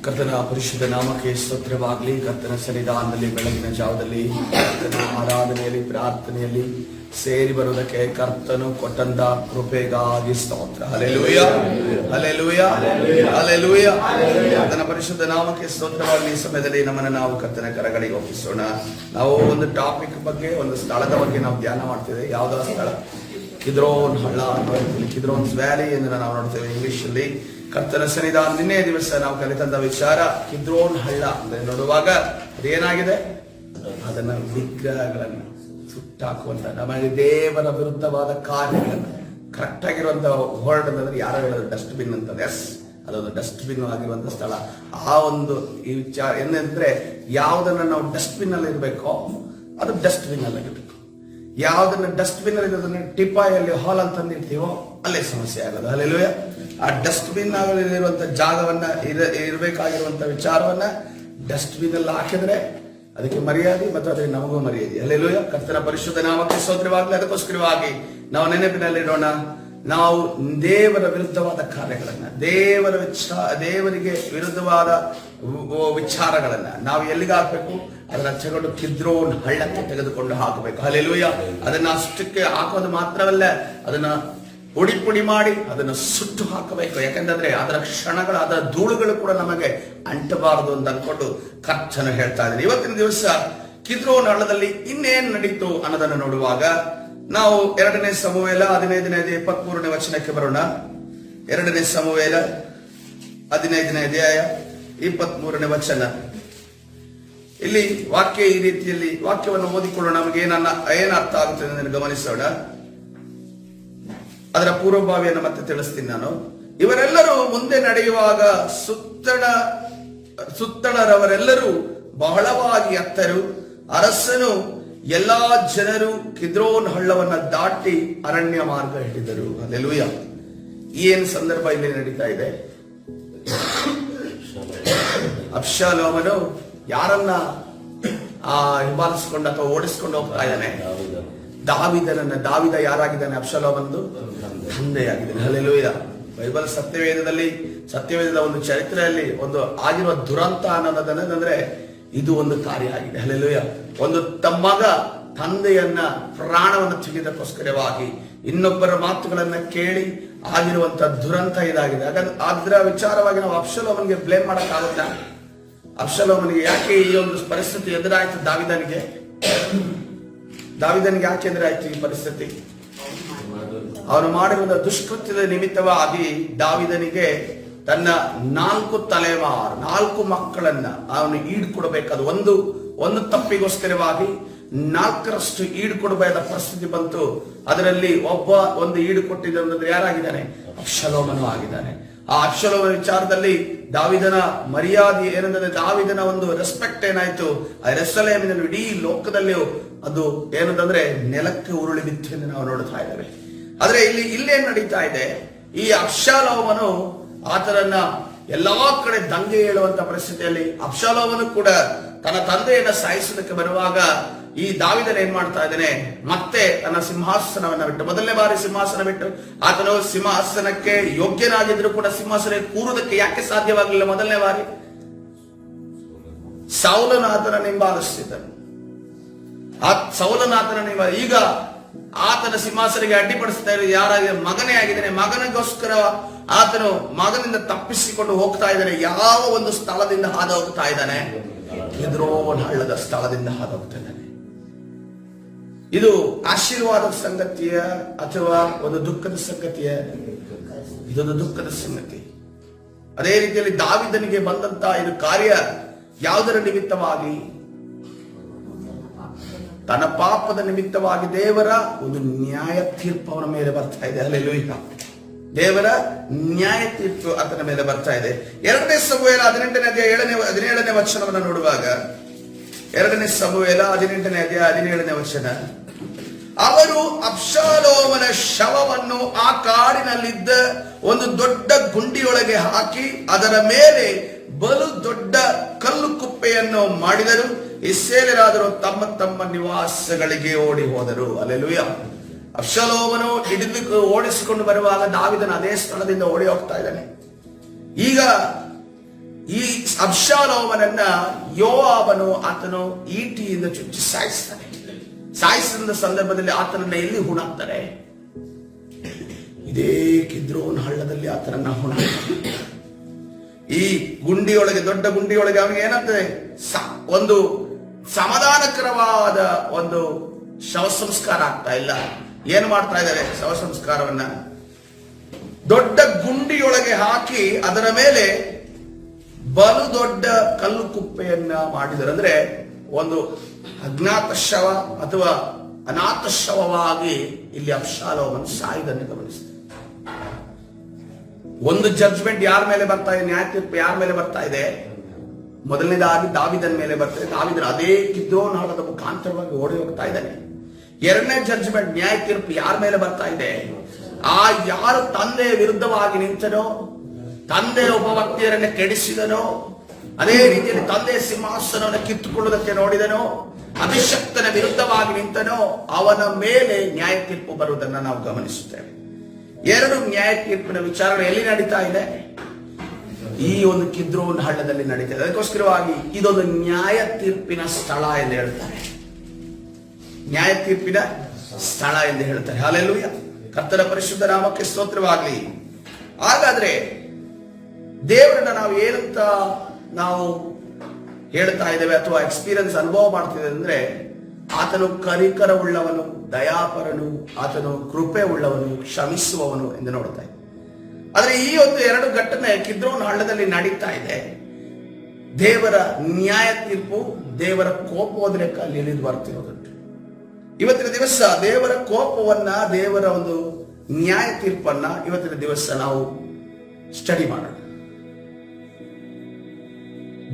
ಕರ್ತನ ಪರಿಶುದ್ಧ ನಾಮಕ್ಕೆ ಸ್ತೋತ್ರವಾಗಲಿ. ಕರ್ತನ ಸನ್ನಿಧಾನದಲ್ಲಿ ಬೆಳಗಿನ ಜಾವದಲ್ಲಿ ಕರ್ತನ ಆರಾಧನೆಯಲ್ಲಿ ಪ್ರಾರ್ಥನೆಯಲ್ಲಿ ಸೇರಿ ಬರುವುದಕ್ಕೆ ಕರ್ತನು ಕೊಟ್ಟಂತ ಕೃಪೆಗಾಗಿ ಸ್ತೋತ್ರ. Hallelujah, hallelujah, hallelujah. ಕರ್ತನ ಪರಿಶುದ್ಧ ನಾಮಕ್ಕೆ ಸ್ತೋತ್ರವಾಗಲಿ. ಈ ಸಮಯದಲ್ಲಿ ನಮ್ಮನ್ನು ನಾವು ಕರ್ತನ ಕರಗಳಿಗೆ ಒಪ್ಪಿಸೋಣ. ನಾವು ಒಂದು ಟಾಪಿಕ್ ಬಗ್ಗೆ, ಒಂದು ಸ್ಥಳದ ಬಗ್ಗೆ ನಾವು ಧ್ಯಾನ ಮಾಡ್ತೇವೆ. ಯಾವುದೋ ಸ್ಥಳ, ಕಿದ್ರೋನ್ ಹಳ್ಳ ಅಂತ, ಕಿದ್ರೋನ್ಸ್ ವ್ಯಾಲಿ ಎಂದು ನಾವು ನೋಡ್ತೇವೆ ಇಂಗ್ಲಿಷ್ ಅಲ್ಲಿ. ಕರ್ತನ ಸನ್ನಿಧಾನ ನಿನ್ನೆ ದಿವಸ ನಾವು ಕಲಿತಂತ ವಿಚಾರ ಕಿದ್ರೋನ್ ಹಳ್ಳ ಅಂತ ನೋಡುವಾಗ ಅದೇನಾಗಿದೆ, ಅದನ್ನ ವಿಗ್ರಹಗಳನ್ನು ಸುಟ್ಟಾಕುವಂತ, ನಮಗೆ ದೇವರ ವಿರುದ್ಧವಾದ ಕಾರ್ಯಗಳನ್ನು ಕರೆಕ್ಟ್ ಆಗಿರುವಂತ ವರ್ಡ್ ಅಂತಂದ್ರೆ ಯಾರು ಹೇಳೋದು ಡಸ್ಟ್ಬಿನ್ ಅಂತಂದ್ರೆ, ಎಸ್, ಅದೊಂದು ಡಸ್ಟ್ಬಿನ್ ಆಗಿರುವಂತ ಸ್ಥಳ. ಆ ಒಂದು ಈ ವಿಚಾರ ಏನಂದ್ರೆ, ಯಾವುದನ್ನ ನಾವು ಡಸ್ಟ್ಬಿನ್ ಅಲ್ಲಿ ಇರಬೇಕೋ ಅದು ಡಸ್ಟ್ಬಿನ್ ಅಲ್ಲಿ ಇರಬೇಕು. ಯಾವುದನ್ನ ಡಸ್ಟ್ಬಿನ್ ಅಲ್ಲಿ ಇರೋದನ್ನ ಟಿಪಾಯಲ್ಲಿ ಹಾಲ್ ಅಂತ ತಂದಿರ್ತೀವೋ ಅಲ್ಲೇ ಸಮಸ್ಯೆ ಆಗೋದು. ಹಲ್ಲೆಲೂಯಾ. ಆ ಡಸ್ಟ್ಬಿನ್ ಇರುವಂತ ಜಾಗವನ್ನ ಇರಬೇಕಾಗಿರುವಂತ ವಿಚಾರವನ್ನ ಡಸ್ಟ್ಬಿನ್ ಅಲ್ಲಿ ಹಾಕಿದ್ರೆ ಅದಕ್ಕೆ ಮರ್ಯಾದೆ ಮತ್ತು ಅದಕ್ಕೆ ನಮಗೂ ಮರ್ಯಾದೆ. ಹಲ್ಲೆಲೂಯಾ. ಕರ್ತನ ಪರಿಶುದ್ಧ ನಾಮಕ್ಕೆ ಸ್ತೋತ್ರವಾಗಲಿ. ಅದಕ್ಕೋಸ್ಕರವಾಗಿ ನಾವು ನೆನಪಿನಲ್ಲಿಡೋಣ, ನಾವು ದೇವರ ವಿರುದ್ಧವಾದ ಕಾರ್ಯಗಳನ್ನ, ದೇವರಿಗೆ ವಿರುದ್ಧವಾದ ವಿಚಾರಗಳನ್ನ ನಾವು ಎಲ್ಲಿಗೆ ಹಾಕಬೇಕು, ಅದನ್ನ ತಗೊಂಡು ಕಿದ್ರೋನ್ ಹಳ್ಳಕ್ಕೆ ತೆಗೆದುಕೊಂಡು ಹಾಕಬೇಕು. ಹಲ್ಲೆಲೂಯಾ. ಅದನ್ನ ಅಷ್ಟಕ್ಕೆ ಹಾಕೋದು ಮಾತ್ರವಲ್ಲ, ಅದನ್ನ ಪುಡಿ ಮಾಡಿ ಅದನ್ನು ಸುಟ್ಟು ಹಾಕಬೇಕು. ಯಾಕಂದ್ರೆ ಅದರ ಕ್ಷಣಗಳು, ಅದರ ಧೂಳುಗಳು ಕೂಡ ನಮಗೆ ಅಂಟಬಾರದು ಅಂತ ಅನ್ಕೊಂಡು ಕರ್ತನು ಹೇಳ್ತಾ ಇದ್ದಾರೆ. ಇವತ್ತಿನ ದಿವಸ ಕಿದ್ರೋನ್ ಹಳ್ಳದಲ್ಲಿ ಇನ್ನೇನ್ ನಡೀತು ಅನ್ನೋದನ್ನು ನೋಡುವಾಗ ನಾವು 2ನೇ ಸಮುವೇಲ 15ನೇ ಅಧ್ಯಾಯ 23ನೇ ವಚನಕ್ಕೆ ಬರೋಣ. 2ನೇ ಸಮುವೇಲ 15ನೇ ಅಧ್ಯಾಯ 23ನೇ ವಚನ. ಇಲ್ಲಿ ವಾಕ್ಯ ಈ ರೀತಿಯಲ್ಲಿ, ವಾಕ್ಯವನ್ನು ಓದಿಕೊಳ್ಳೋಣ. ನಮಗೆ ಏನ್ ಅರ್ಥ ಆಗುತ್ತದೆ ಎಂದು ಗಮನಿಸೋಣ. ಅದರ ಪೂರ್ವಭಾವಿಯನ್ನು ಮತ್ತೆ ತಿಳಿಸ್ತೀನಿ ನಾನು. ಇವರೆಲ್ಲರೂ ಮುಂದೆ ನಡೆಯುವಾಗ ಸುತ್ತಣರವರೆಲ್ಲರೂ ಬಹಳವಾಗಿ ಅತ್ತರು. ಅರಸನು ಎಲ್ಲಾ ಜನರು ಕಿದ್ರೋನ್ ಹಳ್ಳವನ್ನ ದಾಟಿ ಅರಣ್ಯ ಮಾರ್ಗ ಹಿಡಿದರು. ಹಲ್ಲೆಲೂಯಾ. ಏನ್ ಸಂದರ್ಭ ಇಲ್ಲಿ ನಡೀತಾ ಇದೆ? ಅಬ್ಷಾಲೋಮನು ಯಾರನ್ನ ಹಿಂಬಾಲಿಸಿಕೊಂಡು ಅಥವಾ ಓಡಿಸಿಕೊಂಡು ಹೋಗ್ತಾ ಇದ್ದಾನೆ? ದಾವಿದ ಯಾರಾಗಿದ್ದಾನೆ? ಅಬ್ಷಾಲೋಮಂದು ತಂದೆಯಾಗಿದ್ದಾನೆ. ಹಲ್ಲೆಲೂಯಾ. ಬೈಬಲ್ ಸತ್ಯವೇದದ ಒಂದು ಚರಿತ್ರೆಯಲ್ಲಿ ಒಂದು ಆಗಿರುವ ದುರಂತ ಅನ್ನೋದಂದ್ರೆ ಇದು ಒಂದು ಕಾರ್ಯ ಆಗಿದೆ. ಹಲ್ಲೆಲೂಯಾ. ಒಂದು ಮಗ ತಂದೆಯನ್ನ ಪ್ರಾಣವನ್ನು ತೆಗೆದಕ್ಕೋಸ್ಕರವಾಗಿ ಇನ್ನೊಬ್ಬರ ಮಾತುಗಳನ್ನ ಕೇಳಿ ಆಗಿರುವಂತ ದುರಂತ ಇದಾಗಿದೆ. ಅದರ ವಿಚಾರವಾಗಿ ನಾವು ಅಬ್ಷಾಲೋಮನಿಗೆ ಬ್ಲೇಮ್ ಮಾಡಕ್ಕಾಗುತ್ತಾ? ಅಬ್ಷಾಲೋಮನಿಗೆ ಯಾಕೆ ಈ ಒಂದು ಪರಿಸ್ಥಿತಿ ಎದುರಾಯ್ತು? ದಾವಿದನಿಗೆ ಯಾಕೆ ಎದುರಾಯ್ತು ಈ ಪರಿಸ್ಥಿತಿ? ಅವನು ಮಾಡಿರುವ ದುಷ್ಕೃತ್ಯದ ನಿಮಿತ್ತವಾಗಿ ದಾವಿದನಿಗೆ ತನ್ನ 4 ತಲೆಮಾರು 4 ಮಕ್ಕಳನ್ನ ಅವನು ಈಡ್ಕೊಡ್ಬೇಕಾದ ಒಂದು ತಪ್ಪಿಗೋಸ್ಕರವಾಗಿ 4ರಷ್ಟು ಈಡ್ಕೊಡಬೇಕಾದ ಪರಿಸ್ಥಿತಿ ಬಂತು. ಅದರಲ್ಲಿ ಒಂದು ಈಡು ಕೊಟ್ಟಿದ್ದಂದ್ರೆ ಯಾರಾಗಿದ್ದಾನೆ? ಅಬ್ಷಾಲೋಮನು ಆಗಿದ್ದಾನೆ. ಆ ಅಬ್ಷಾಲೋಮನ ವಿಚಾರದಲ್ಲಿ ದಾವಿದನ ಮರ್ಯಾದೆ ಏನಂದ್ರೆ, ದಾವಿದನ ಒಂದು ರೆಸ್ಪೆಕ್ಟ್ ಏನಾಯ್ತು, ಆ ಯೆರೂಸಲೇಮಿನಲ್ಲಿ ಇಡೀ ಲೋಕದಲ್ಲಿ ಅದು ಏನಂದ್ರೆ ನೆಲಕ್ಕೆ ಉರುಳಿ ಬಿತ್ತು ಎಂದು ನಾವು ನೋಡ್ತಾ ಇದ್ದೇವೆ. ಆದ್ರೆ ಇಲ್ಲೇನ್ ನಡೀತಾ ಇದೆ, ಈ ಅಬ್ಷಾಲೋಮನು ಆತನನ್ನ ಎಲ್ಲಾ ಕಡೆ ದಂಗೆ ಹೇಳುವಂತ ಪರಿಸ್ಥಿತಿಯಲ್ಲಿ ಅಬ್ಷಾಲೋಮನು ಕೂಡ ತನ್ನ ತಂದೆಯನ್ನ ಸಾಯಿಸೋದಕ್ಕೆ ಬರುವಾಗ ಈ ದಾವಿದನ ಏನ್ ಮಾಡ್ತಾ ಇದ್ದಾನೆ, ಮತ್ತೆ ತನ್ನ ಸಿಂಹಾಸನವನ್ನ ಬಿಟ್ಟು, ಮೊದಲನೇ ಬಾರಿ ಸಿಂಹಾಸನ ಬಿಟ್ಟು, ಆತನು ಸಿಂಹಾಸನಕ್ಕೆ ಯೋಗ್ಯನಾಗಿದ್ರು ಕೂಡ ಸಿಂಹಾಸನ ಕೂರುವುದಕ್ಕೆ ಯಾಕೆ ಸಾಧ್ಯವಾಗಲಿಲ್ಲ? ಮೊದಲನೇ ಬಾರಿ ಸೌಲನು ಆತನ ಹಿಂಬಾಲಿಸುತ್ತಿದ್ದನು. ಈಗ ಆತನ ಸಿಂಹಾಸನಿಗೆ ಅಡ್ಡಿಪಡಿಸ್ತಾ ಇರೋದು ಯಾರಾಗಿದೆ? ಮಗನೇ ಆಗಿದ್ದಾನೆ. ಮಗನಿಗೋಸ್ಕರ ಆತನು ಮಗನಿಂದ ತಪ್ಪಿಸಿಕೊಂಡು ಹೋಗ್ತಾ ಇದ್ದಾನೆ. ಯಾವ ಒಂದು ಸ್ಥಳದಿಂದ ಹಾದು ಹೋಗ್ತಾ ಇದ್ದಾನೆ? ಕಿದ್ರೋನ್ ಹಳ್ಳದ ಸ್ಥಳದಿಂದ ಹಾದು ಹೋಗ್ತಾ ಇದ್ದಾನೆ. ಇದು ಆಶೀರ್ವಾದದ ಸಂಗತಿಯ ಅಥವಾ ಒಂದು ದುಃಖದ ಸಂಗತಿಯ? ಇದೊಂದು ದುಃಖದ ಸಂಗತಿ. ಅದೇ ರೀತಿಯಲ್ಲಿ ದಾವಿದನಿಗೆ ಬಂದಂತ ಇದು ಕಾರ್ಯ ಯಾವುದರ ನಿಮಿತ್ತವಾಗಿ? ತನ್ನ ಪಾಪದ ನಿಮಿತ್ತವಾಗಿ ದೇವರ ಒಂದು ನ್ಯಾಯ ತೀರ್ಪು ಅವನ ಮೇಲೆ ಬರ್ತಾ ಇದೆ. ಹಲ್ಲೆಲೂಯಾ. ದೇವರ ನ್ಯಾಯ ತೀರ್ಪು ಆತನ ಮೇಲೆ ಬರ್ತಾ ಇದೆ. 2ನೇ ಸಮುವೇಲ 18ನೇ ಅಧ್ಯಾಯ 17ನೇ ವಚನವನ್ನು ನೋಡುವಾಗ, 2ನೇ ಸಮುವೇಲ 18ನೇ ಅಧ್ಯಾಯ 17ನೇ ವಚನ. ಅವರು ಅಬ್ಷಾಲೋಮನ ಶವವನ್ನು ಆ ಕಾಡಿನಲ್ಲಿದ್ದ ಒಂದು ದೊಡ್ಡ ಗುಂಡಿಯೊಳಗೆ ಹಾಕಿ ಅದರ ಮೇಲೆ ಬಲು ದೊಡ್ಡ ಕಲ್ಲು ಕುಪ್ಪೆಯನ್ನು ಮಾಡಿದರು. ಇಸ್ರಾಯೇಲರಾದರು ತಮ್ಮ ತಮ್ಮ ನಿವಾಸಗಳಿಗೆ ಓಡಿ ಹೋದರು. ಹಲ್ಲೆಲೂಯಾ. ಅಬ್ಷಾಲೋಮನು ಓಡಿಸಿಕೊಂಡು ಬರುವಾಗ ದಾವಿದನ ಅದೇ ಸ್ಥಳದಿಂದ ಓಡಿ ಹೋಗ್ತಾ ಇದ್ದಾನೆ. ಈಗ ಈ ಅಬ್ಷಾಲೋಮನನ್ನ ಯೋವಾಬನು ಆತನು ಈಟಿಯಿಂದ ಚುಚ್ಚಿ ಸಾಯಿಸ್ತಾನೆ. ಸಾಯಿಸಿದ ಸಂದರ್ಭದಲ್ಲಿ ಆತನನ್ನ ಎಲ್ಲಿ ಹುಣಾಕ್ತಾರೆ? ಇದೇ ಕಿದ್ರೋನ್ ಹಳ್ಳದಲ್ಲಿ ಆತನನ್ನ ಹುಣಾಕ್ತಾರೆ. ಈ ಗುಂಡಿಯೊಳಗೆ, ದೊಡ್ಡ ಗುಂಡಿಯೊಳಗೆ ಅವನಿಗೆ ಏನಾಗ್ತದೆ? ಒಂದು ಸಮಾಧಾನಕರವಾದ ಒಂದು ಶವ ಸಂಸ್ಕಾರ ಆಗ್ತಾ ಇಲ್ಲ. ಏನು ಮಾಡ್ತಾ ಇದ್ದಾರೆ? ಶವ ಸಂಸ್ಕಾರವನ್ನ ದೊಡ್ಡ ಗುಂಡಿಯೊಳಗೆ ಹಾಕಿ ಅದರ ಮೇಲೆ ಬಲು ದೊಡ್ಡ ಕಲ್ಲು ಕುಪ್ಪೆಯನ್ನ ಮಾಡಿದರು. ಅಂದ್ರೆ ಒಂದು ಅಜ್ಞಾತ ಶವ ಅಥವಾ ಅನಾಥ ಶವವಾಗಿ ಇಲ್ಲಿ ಅಬ್ಷಾಲೋಮನು ಸಾಯುವುದನ್ನು ಗಮನಿಸ್ತಾರೆ. ಒಂದು ಜಡ್ಜ್ಮೆಂಟ್ ಯಾರ ಮೇಲೆ ಬರ್ತಾ ಇದೆ? ನ್ಯಾಯ ತೀರ್ಪು ಯಾರ ಮೇಲೆ ಬರ್ತಾ ಇದೆ? ಮೊದಲನೇದಾಗಿ ದಾವಿದನ ಮೇಲೆ ಬರ್ತದೆ. ದಾವಿದನ ಅದೇ ಕಿದ್ರೋನ್ ಹಳ್ಳದ ಮುಖಾಂತರವಾಗಿ ಓಡಿ ಹೋಗ್ತಾ ಇದ್ದಾನೆ. ಎರಡನೇ ಜಡ್ಜ್ಮೆಂಟ್, ನ್ಯಾಯ ತೀರ್ಪು ಯಾರ ಮೇಲೆ ಬರ್ತಾ ಇದೆ? ಆ ಯಾರು ತಂದೆಯ ವಿರುದ್ಧವಾಗಿ ನಿಂತನೋ, ತಂದೆಯ ಒಬ್ಬ ಭಕ್ತಿಯರನ್ನು ಕೆಡಿಸಿದನೋ, ಅದೇ ರೀತಿಯಲ್ಲಿ ತಂದೆಯ ಸಿಂಹಾಸನವನ್ನು ಕಿತ್ತುಕೊಳ್ಳುವುದಕ್ಕೆ ನೋಡಿದನೋ, ಅಭಿಷಕ್ತನ ವಿರುದ್ಧವಾಗಿ ನಿಂತನೋ, ಅವನ ಮೇಲೆ ನ್ಯಾಯ ತೀರ್ಪು ಬರುವುದನ್ನು ನಾವು ಗಮನಿಸುತ್ತೇವೆ. ಎರಡು ನ್ಯಾಯ ತೀರ್ಪಿನ ವಿಚಾರಗಳು ಎಲ್ಲಿ ನಡೀತಾ ಇದೆ? ಈ ಒಂದು ಕಿದ್ರೋನ್ ಹಳ್ಳದಲ್ಲಿ ನಡೀತಾ ಇದೆ. ಅದಕ್ಕೋಸ್ಕರವಾಗಿ ಇದೊಂದು ನ್ಯಾಯ ತೀರ್ಪಿನ ಸ್ಥಳ ಎಂದು ಹೇಳ್ತಾರೆ. ನ್ಯಾಯ ತೀರ್ಪಿನ ಸ್ಥಳ ಎಂದು ಹೇಳ್ತಾರೆ. ಹಲ್ಲೆಲೂಯಾ, ಕರ್ತನ ಪರಿಶುದ್ಧ ನಾಮಕ್ಕೆ ಸ್ತೋತ್ರವಾಗಲಿ. ಹಾಗಾದ್ರೆ ದೇವರನ್ನ ನಾವು ಏನಂತ ನಾವು ಹೇಳ್ತಾ ಇದ್ದೇವೆ ಅಥವಾ ಎಕ್ಸ್ಪೀರಿಯನ್ಸ್ ಅನುಭವ ಮಾಡ್ತಿದ್ದೇವೆ ಅಂದ್ರೆ, ಆತನು ಕನಿಕರವುಳ್ಳವನು, ದಯಾಪರನು, ಆತನು ಕೃಪೆ ಉಳ್ಳವನು, ಕ್ಷಮಿಸುವವನು ಎಂದು ನೋಡ್ತಾ ಇದ್ದೆ. ಆದ್ರೆ ಈ ಒಂದು ಎರಡು ಘಟನೆ ಕಿದ್ರೋನ್ ಹಳ್ಳದಲ್ಲಿ ನಡೀತಾ ಇದೆ. ದೇವರ ನ್ಯಾಯ ತೀರ್ಪು, ದೇವರ ಕೋಪೋದ್ರೇಕ ಅಲ್ಲಿ ಇಳಿದು ಬರ್ತಿರೋದುಂಟು. ಇವತ್ತಿನ ದಿವಸ ದೇವರ ಕೋಪವನ್ನ, ದೇವರ ಒಂದು ನ್ಯಾಯ ತೀರ್ಪನ್ನ ಇವತ್ತಿನ ದಿವಸ ನಾವು ಸ್ಟಡಿ ಮಾಡೋಣ.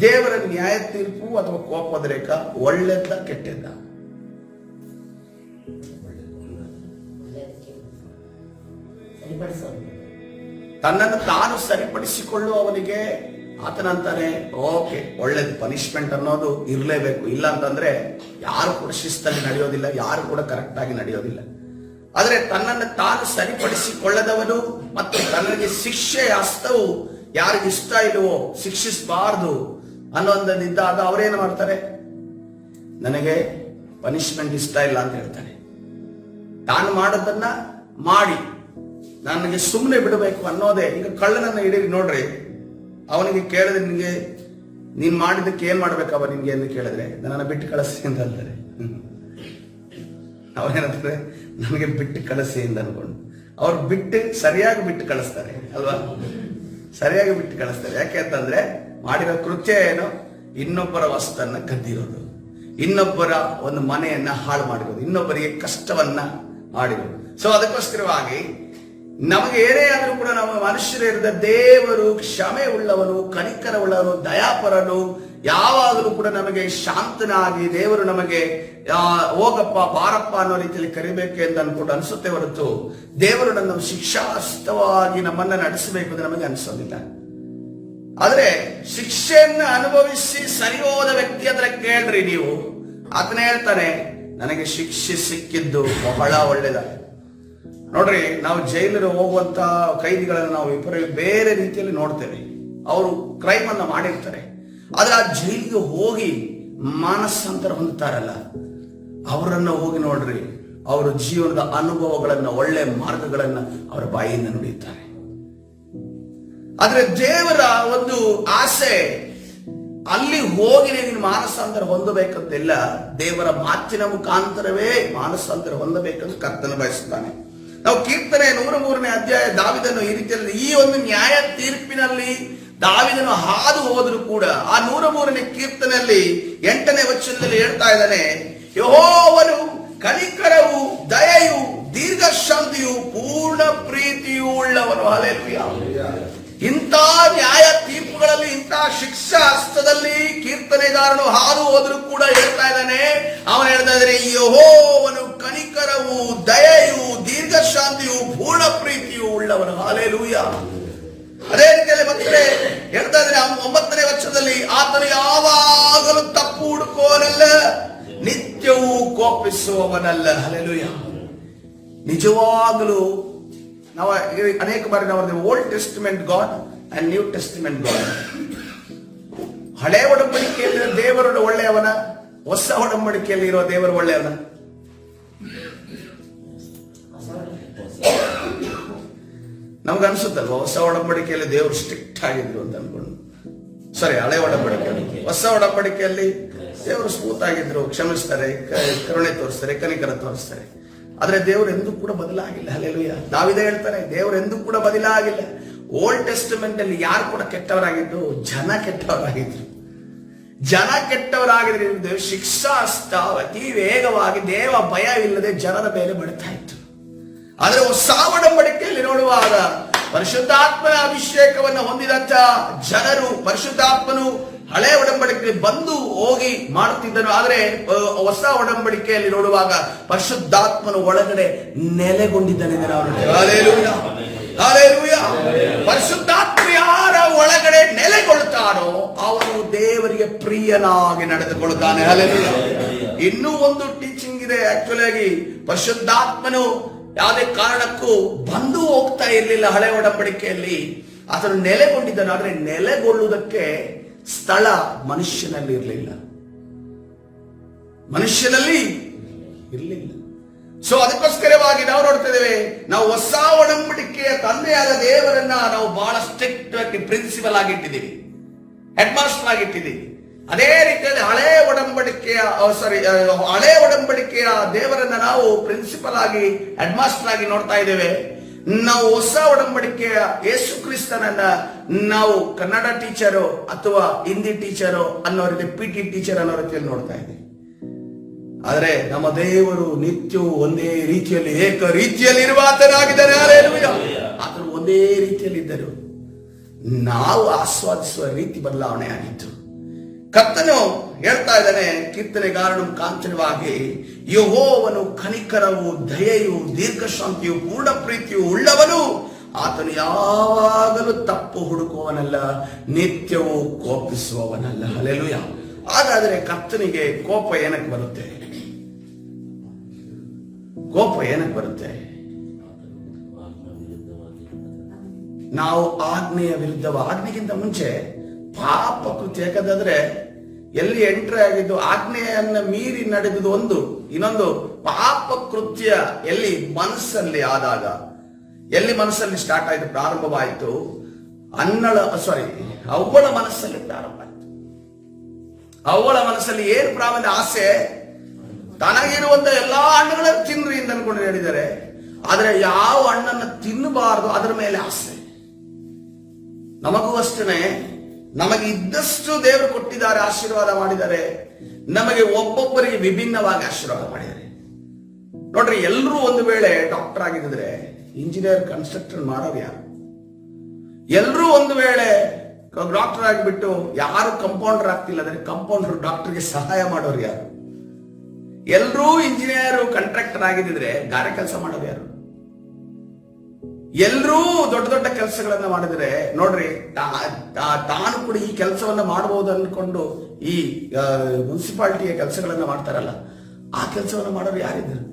ದೇವರ ನ್ಯಾಯ ತೀರ್ಪು ಅಥವಾ ಕೋಪೋದ್ರೇಕ ಒಳ್ಳೆದ್ದ ಕೆಟ್ಟದ್ದ? ತನ್ನನ್ನು ತಾನು ಸರಿಪಡಿಸಿಕೊಳ್ಳುವವನಿಗೆ ಆತನಂತಾನೆ, ಓಕೆ, ಒಳ್ಳೇದು, ಪನಿಷ್ಮೆಂಟ್ ಅನ್ನೋದು ಇರಲೇಬೇಕು. ಇಲ್ಲ ಅಂತಂದ್ರೆ ಯಾರು ಕೂಡ ಶಿಸ್ತಲ್ಲಿ ನಡೆಯೋದಿಲ್ಲ, ಯಾರು ಕೂಡ ಕರೆಕ್ಟ್ ಆಗಿ ನಡೆಯೋದಿಲ್ಲ. ಆದ್ರೆ ತನ್ನನ್ನು ತಾನು ಸರಿಪಡಿಸಿಕೊಳ್ಳದವನು ಮತ್ತು ತನಗೆ ಶಿಕ್ಷೆಯ ಹಸ್ತವು ಯಾರಿಗೆ ಇಷ್ಟ ಇಲ್ಲವೋ, ಶಿಕ್ಷಿಸಬಾರದು ಅನ್ನೋದಿದ್ದಾಗ ಅವರೇನು ಮಾಡ್ತಾರೆ? ನನಗೆ ಪನಿಷ್ಮೆಂಟ್ ಇಷ್ಟ ಇಲ್ಲ ಅಂತ ಹೇಳ್ತಾನೆ. ತಾನು ಮಾಡೋದನ್ನ ಮಾಡಿ ನನಗೆ ಸುಮ್ಮನೆ ಬಿಡಬೇಕು ಅನ್ನೋದೇ. ಈಗ ಕಳ್ಳನನ್ನ ಹಿಡೀರಿ ನೋಡ್ರಿ, ಅವನಿಗೆ ಕೇಳಿದ್ರೆ ನಿನ್ಗೆ ನೀನ್ ಮಾಡಿದ್ದಕ್ಕೆ ಏನ್ ಮಾಡ್ಬೇಕವ ನಿನ್ಗೆ ಎಂದು ಕೇಳಿದ್ರೆ, ನನ್ನನ್ನು ಬಿಟ್ಟು ಕಳಿಸಿ ಅಂತ ಅಂತಾರೆ. ಅವನೇನಂತಾರೆ? ನನಗೆ ಬಿಟ್ಟು ಕಳಿಸಿ ಅಂತ ಅನ್ಕೊಂಡು ಅವ್ರು ಬಿಟ್ಟು ಸರಿಯಾಗಿ ಬಿಟ್ಟು ಕಳಿಸ್ತಾರೆ ಅಲ್ವಾ? ಸರಿಯಾಗಿ ಬಿಟ್ಟು ಕಳಿಸ್ತಾರೆ. ಯಾಕೆ ಅಂತಂದ್ರೆ ಮಾಡಿರೋ ಕೃತ್ಯ ಏನು? ಇನ್ನೊಬ್ಬರ ವಸ್ತನ್ನ ಕದ್ದಿರೋದು, ಇನ್ನೊಬ್ಬರ ಒಂದು ಮನೆಯನ್ನ ಹಾಳು ಮಾಡಿರೋದು, ಇನ್ನೊಬ್ಬರಿಗೆ ಕಷ್ಟವನ್ನ ಮಾಡಿರೋದು. ಸೊ ಅದಕ್ಕೋಸ್ಕರವಾಗಿ ನಮಗೆ ಏನೇ ಆದರೂ ಕೂಡ ನಮ್ಮ ಮನುಷ್ಯರಿರದ ದೇವರು ಕ್ಷಮೆ ಉಳ್ಳವನು, ಕನಿಕರ ಉಳ್ಳವನು, ದಯಾಪರನು, ಯಾವಾಗಲೂ ಕೂಡ ನಮಗೆ ಶಾಂತನಾಗಿ ದೇವರು ನಮಗೆ ಹೋಗಪ್ಪ ಬಾರಪ್ಪ ಅನ್ನೋ ರೀತಿಯಲ್ಲಿ ಕರಿಬೇಕು ಎಂದು ಅನ್ಕೊಂಡು ಅನಿಸುತ್ತೆ ಹೊರತು ದೇವರು ನನ್ನ ಶಿಕ್ಷಾಸ್ತವಾಗಿ ನಮ್ಮನ್ನ ನಡೆಸಬೇಕು ಅಂತ ನಮಗೆ ಅನಿಸೋದಿಲ್ಲ. ಆದ್ರೆ ಶಿಕ್ಷೆಯನ್ನು ಅನುಭವಿಸಿ ಸರಿ ಹೋದ ವ್ಯಕ್ತಿ ಹತ್ರ ಕೇಳ್ರಿ ನೀವು, ಆತನ ಹೇಳ್ತಾನೆ, ನನಗೆ ಶಿಕ್ಷೆ ಸಿಕ್ಕಿದ್ದು ಬಹಳ ಒಳ್ಳೆದ. ನೋಡ್ರಿ, ನಾವು ಜೈಲಿಗೆ ಹೋಗುವಂತ ಕೈದಿಗಳನ್ನು ನಾವು ಬೇರೆ ರೀತಿಯಲ್ಲಿ ನೋಡ್ತೇವೆ. ಅವರು ಕ್ರೈಮ್ ಅನ್ನ ಮಾಡಿರ್ತಾರೆ, ಆದ್ರೆ ಆ ಜೈಲಿಗೆ ಹೋಗಿ ಮಾನಸಾಂತರ ಹೊಂದುತ್ತಾರಲ್ಲ, ಅವರನ್ನ ಹೋಗಿ ನೋಡ್ರಿ, ಅವರ ಜೀವನದ ಅನುಭವಗಳನ್ನ, ಒಳ್ಳೆ ಮಾರ್ಗಗಳನ್ನ ಅವರ ಬಾಯಿಯಿಂದ ನುಡಿಯುತ್ತಾರೆ. ಆದ್ರೆ ದೇವರ ಒಂದು ಆಸೆ ಅಲ್ಲಿ ಹೋಗಿ ನೀನು ಮಾನಸಾಂತರ ಹೊಂದಬೇಕಂತಿಲ್ಲ, ದೇವರ ಮಾತಿನ ಮುಖಾಂತರವೇ ಮಾನಸಾಂತರ ಹೊಂದಬೇಕಂತ ಕರ್ತನ ಬಯಸುತ್ತಾನೆ. ನಾವು ಕೀರ್ತನೆ 103ನೇ ಅಧ್ಯಾಯ ದಾವಿದನು ಈ ರೀತಿಯಲ್ಲಿ ಈ ಒಂದು ನ್ಯಾಯ ತೀರ್ಪಿನಲ್ಲಿ ದಾವಿದನು ಹಾದು ಹೋದ್ರು ಕೂಡ ಆ 103ನೇ ಕೀರ್ತನೆಯಲ್ಲಿ 8ನೇ ವಚನದಲ್ಲಿ ಹೇಳ್ತಾ ಇದ್ದಾನೆ, ಯೆಹೋವನು ಕನಿಕರವು, ದಯೆಯು, ದೀರ್ಘಶಾಂತಿಯು, ಪೂರ್ಣ ಪ್ರೀತಿಯು ಉಳ್ಳವನು. ಹಲ್ಲೆಲೂಯಾ. ಇಂಥ ನ್ಯಾಯ ತೀರ್ಪುಗಳಲ್ಲಿ, ಇಂಥ ಶಿಕ್ಷಾ ಹಸ್ತದಲ್ಲಿ ಕೀರ್ತನೆಗಾರನು ಹಾದು ಹೋದ್ರು ಕೂಡ ಹೇಳ್ತಾ ಇದ್ದಾನೆ, ಅವನು ಹೇಳ್ತಾ ಇದ್ದಾನೆ, ಯೆಹೋವನು ಕನಿಕರವು, ದಯೆಯು, ದೀರ್ಘಶಾಂತಿಯು, ಪೂರ್ಣ ಪ್ರೀತಿಯು ಉಳ್ಳವನು. ಹಲ್ಲೆಲೂಯಾ. ಅದೇ ರೀತಿಯಲ್ಲಿ ಮತ್ತೆ ಹೇಳ್ತಾ ಇದ್ದಾನೆ 9ನೇ ವಚನದಲ್ಲಿ, ಆತನು ಯಾವಾಗಲೂ ತಪ್ಪು ಹುಡುಕುವವನಲ್ಲ, ನಿತ್ಯವೂ ಕೋಪಿಸುವವನಲ್ಲ. ಹಲ್ಲೆಲೂಯಾ. ನಿಜವಾಗಲೂ ನಾವು ಅನೇಕ ಬಾರಿ ನಾವು old testament god and new testament god. ಹಳೆ ಒಡಂಬಡಿಕೆಯಲ್ಲಿ ದೇವರು ಒಳ್ಳೆಯವನ, ಹೊಸ ಒಡಂಬಡಿಕೆಯಲ್ಲಿ ಇರುವ ದೇವರು ಒಳ್ಳೆಯವನ? ನಮ್ಗನ್ಸುತ್ತಲ್ವ ಹೊಸ ಒಡಂಬಡಿಕೆಯಲ್ಲಿ ದೇವರು ಸ್ಟ್ರಿಕ್ಟ್ ಆಗಿದ್ರು ಅಂತ ಅನ್ಕೊಂಡು. ಸಾರಿ, ಹಳೆ ಒಡಂಬಡಿಕೆಯಲ್ಲಿ. ಹೊಸ ಒಡಂಬಡಿಕೆಯಲ್ಲಿ ದೇವರು ಸ್ಮೂತ್ ಆಗಿದ್ರು, ಕ್ಷಮಿಸ್ತಾರೆ, ಕರುಣೆ ತೋರಿಸ್ತಾರೆ, ಕನಿಕರ ತೋರಿಸ್ತಾರೆ. ಆದ್ರೆ ದೇವರು ಎಂದೂ ಕೂಡ ಬದಲಾಗಿಲ್ಲ. ಹಲ್ಲೆಲೂಯಾ. ದಾವೀದ ಹೇಳ್ತಾನೆ, ದೇವರು ಎಂದೂ ಕೂಡ ಬದಲಾಗಿಲ್ಲ. ಓಲ್ಡ್ ಟೆಸ್ಟಮೆಂಟ್ ಅಲ್ಲಿ ಯಾರು ಕೂಡ ಕೆಟ್ಟವರಾಗಿದ್ದು? ಜನ ಕೆಟ್ಟವರಾಗಿದ್ರು. ಜನ ಕೆಟ್ಟವರಾಗಿದ್ರೆ ಶಿಕ್ಷಾಸ್ತ ಅತಿ ವೇಗವಾಗಿ ದೇವ ಭಯವಿಲ್ಲದೆ ಜನರ ಮೇಲೆ ಬೀಳ್ತಾ ಇತ್ತು. ಆದ್ರೆ ಹೊಸ ಒಡಂಬಡಿಕೆಯಲ್ಲಿ ನೋಡುವಾಗ ಪರಿಶುದ್ಧಾತ್ಮನ ಅಭಿಷೇಕವನ್ನು ಹೊಂದಿದಂತ ಜನರು, ಪರಿಶುದ್ಧಾತ್ಮನು ಹಳೆ ಒಡಂಬಡಿಕೆಯಲ್ಲಿ ಬಂದು ಹೋಗಿ ಮಾಡುತ್ತಿದ್ದನು. ಆದ್ರೆ ಹೊಸ ಒಡಂಬಡಿಕೆಯಲ್ಲಿ ನೋಡುವಾಗ ಪರಿಶುದ್ಧಾತ್ಮನು ಒಳಗಡೆ ನೆಲೆಗೊಂಡಿದ್ದಾನೆ. ಪರಿಶುದ್ಧಾತ್ಮ ಯಾರ ಒಳಗಡೆ ನೆಲೆಗೊಳ್ತಾನೋ ಅವನು ದೇವರಿಗೆ ಪ್ರಿಯನಾಗಿ ನಡೆದುಕೊಳ್ಳುತ್ತಾನೆ. ಹಲ್ಲೆಲೂಯಾ. ಇನ್ನೂ ಒಂದು ಟೀಚಿಂಗ್ ಇದೆ. ಆಕ್ಚುಲಿ ಆಗಿ ಪರಿಶುದ್ಧಾತ್ಮನು ಯಾವುದೇ ಕಾರಣಕ್ಕೂ ಬಂದು ಹೋಗ್ತಾ ಇರಲಿಲ್ಲ ಹಳೆ ಒಡಂಬಡಿಕೆಯಲ್ಲಿ. ಆತನು ನೆಲೆಗೊಂಡಿದ್ದನು. ಆದ್ರೆ ನೆಲೆಗೊಳ್ಳುವುದಕ್ಕೆ ಸ್ಥಳ ಮನುಷ್ಯನಲ್ಲಿ ಇರಲಿಲ್ಲ, ಮನುಷ್ಯನಲ್ಲಿ ಇರಲಿಲ್ಲ. ಸೊ ಅದಕ್ಕೋಸ್ಕರವಾಗಿ ನಾವು ನೋಡ್ತಾ ಇದ್ದೇವೆ, ನಾವು ಹೊಸ ಒಡಂಬಡಿಕೆಯ ತಂದೆಯಾದ ದೇವರನ್ನ ನಾವು ಬಹಳ ಸ್ಟ್ರಿಕ್ಟ್ ಆಗಿ ಪ್ರಿನ್ಸಿಪಲ್ ಆಗಿಟ್ಟಿದ್ದೀವಿ, ಹೆಡ್ ಮಾಸ್ಟರ್ ಆಗಿಟ್ಟಿದ್ದೀವಿ. ಅದೇ ರೀತಿಯಲ್ಲಿ ಹಳೆ ಒಡಂಬಡಿಕೆಯ ದೇವರನ್ನ ನಾವು ಪ್ರಿನ್ಸಿಪಲ್ ಆಗಿ, ಹೆಡ್ ಮಾಸ್ಟರ್ ಆಗಿ ನೋಡ್ತಾ ಇದ್ದೇವೆ. ನಾವು ಹೊಸ ಒಡಂಬಡಿಕೆಯ ಯೇಸು ಕ್ರಿಸ್ತನನ್ನ ನಾವು ಕನ್ನಡ ಟೀಚರು ಅಥವಾ ಹಿಂದಿ ಟೀಚರು ಅನ್ನೋ ರೀತಿ, PT ಟೀಚರ್ ಅನ್ನೋ ರೀತಿಯಲ್ಲಿ ನೋಡ್ತಾ ಇದ್ದೀವಿ. ಆದ್ರೆ ನಮ್ಮ ದೇವರು ನಿತ್ಯವೂ ಒಂದೇ ರೀತಿಯಲ್ಲಿ, ಏಕ ರೀತಿಯಲ್ಲಿ ಇರುವ ಆತನಾಗಿದ್ದಾನೆ. ಆತನು ಒಂದೇ ರೀತಿಯಲ್ಲಿ ಇದ್ದರು. ನಾವು ಆಸ್ವಾದಿಸುವ ರೀತಿ ಬದಲಾವಣೆ ಆಗಿತ್ತು. ಕರ್ತನು ಹೇಳ್ತಾ ಇದ್ದಾನೆ ಕೀರ್ತನೆಗಾರನು ಕಾಂಚನವಾಗಿ, ಯೆಹೋವನು ಕನಿಕರವು, ದಯೆಯು, ದೀರ್ಘಶಾಂತಿಯು, ಪೂರ್ಣ ಪ್ರೀತಿಯು ಉಳ್ಳವನು. ಆತನು ಯಾವಾಗಲೂ ತಪ್ಪು ಹುಡುಕುವವನಲ್ಲ, ನಿತ್ಯವೂ ಕೋಪಿಸುವವನಲ್ಲ. ಹಲ್ಲೆಲೂಯಾ. ಹಾಗಾದರೆ ಕರ್ತನಿಗೆ ಕೋಪ ಏನಕ್ಕೆ ಬರುತ್ತೆ? ಕೋಪ ಏನಕ್ಕೆ ಬರುತ್ತೆ? ನಾವು ಆಜ್ಞೆಯ ವಿರುದ್ಧ, ಆಜ್ಞೆಗಿಂತ ಮುಂಚೆ ಪಾಪ ಕೃತ್ಯ. ಯಾಕಂದ್ರೆ ಎಲ್ಲಿ ಎಂಟ್ರಿ ಆಗಿದ್ದು ಆಜ್ಞೆಯನ್ನ ಮೀರಿ ನಡೆದುದು ಒಂದು, ಇನ್ನೊಂದು ಪಾಪ ಕೃತ್ಯ ಎಲ್ಲಿ ಮನಸ್ಸಲ್ಲಿ ಆದಾಗ, ಎಲ್ಲಿ ಮನಸ್ಸಲ್ಲಿ ಸ್ಟಾರ್ಟ್ ಆಯ್ತು, ಪ್ರಾರಂಭವಾಯಿತು, ಅವ್ವಳ ಮನಸ್ಸಲ್ಲಿ ಪ್ರಾರಂಭ ಆಯ್ತು. ಅವ್ವಳ ಮನಸ್ಸಲ್ಲಿ ಏನು ಪ್ರಾರಂಭ? ಆಸೆ. ತನಗಿರುವಂತ ಎಲ್ಲಾ ಹಣ್ಣುಗಳನ್ನು ತಿನ್ರಿ ಅಂತ ಅನ್ಕೊಂಡು ಹೇಳಿದ್ದಾರೆ. ಆದ್ರೆ ಯಾವ ಹಣ್ಣನ್ನು ತಿನ್ನಬಾರದು ಅದರ ಮೇಲೆ ಆಸೆ. ನಮಗೂ ಅಷ್ಟೇ, ನಮಗೆ ಇದ್ದಷ್ಟು ದೇವರು ಕೊಟ್ಟಿದ್ದಾರೆ, ಆಶೀರ್ವಾದ ಮಾಡಿದ್ದಾರೆ. ನಮಗೆ ಒಬ್ಬೊಬ್ಬರಿಗೆ ವಿಭಿನ್ನವಾಗಿ ಆಶೀರ್ವಾದ ಮಾಡಿದ್ದಾರೆ. ನೋಡ್ರಿ, ಎಲ್ಲರೂ ಒಂದು ವೇಳೆ ಡಾಕ್ಟರ್ ಆಗಿದ್ರೆ ಇಂಜಿನಿಯರ್, ಕನ್ಸ್ಟ್ರಕ್ಟರ್ ಮಾಡೋರು ಯಾರು? ಎಲ್ಲರೂ ಒಂದು ವೇಳೆ ಡಾಕ್ಟರ್ ಆಗಿಬಿಟ್ಟು ಯಾರು ಕಂಪೌಂಡರ್ ಆಗ್ತಿಲ್ಲ ಅಂದ್ರೆ ಕಂಪೌಂಡರ್ ಡಾಕ್ಟರ್ಗೆ ಸಹಾಯ ಮಾಡೋರು ಯಾರು? ಎಲ್ಲರೂ ಇಂಜಿನಿಯರ್, ಕಾಂಟ್ರಾಕ್ಟರ್ ಆಗಿದ್ರೆ ಗಾರೆ ಕೆಲಸ ಮಾಡೋರು ಯಾರು? ಎಲ್ಲರೂ ದೊಡ್ಡ ದೊಡ್ಡ ಕೆಲಸಗಳನ್ನ ಮಾಡಿದ್ರೆ ನೋಡ್ರಿ, ತಾನು ಕೂಡ ಈ ಕೆಲಸವನ್ನ ಮಾಡಬಹುದು ಅನ್ಕೊಂಡು ಈ ಮುನ್ಸಿಪಾಲಿಟಿಯ ಕೆಲಸಗಳನ್ನ ಮಾಡ್ತಾರಲ್ಲ, ಆ ಕೆಲಸವನ್ನ ಮಾಡೋರು ಯಾರಿದ್ರು?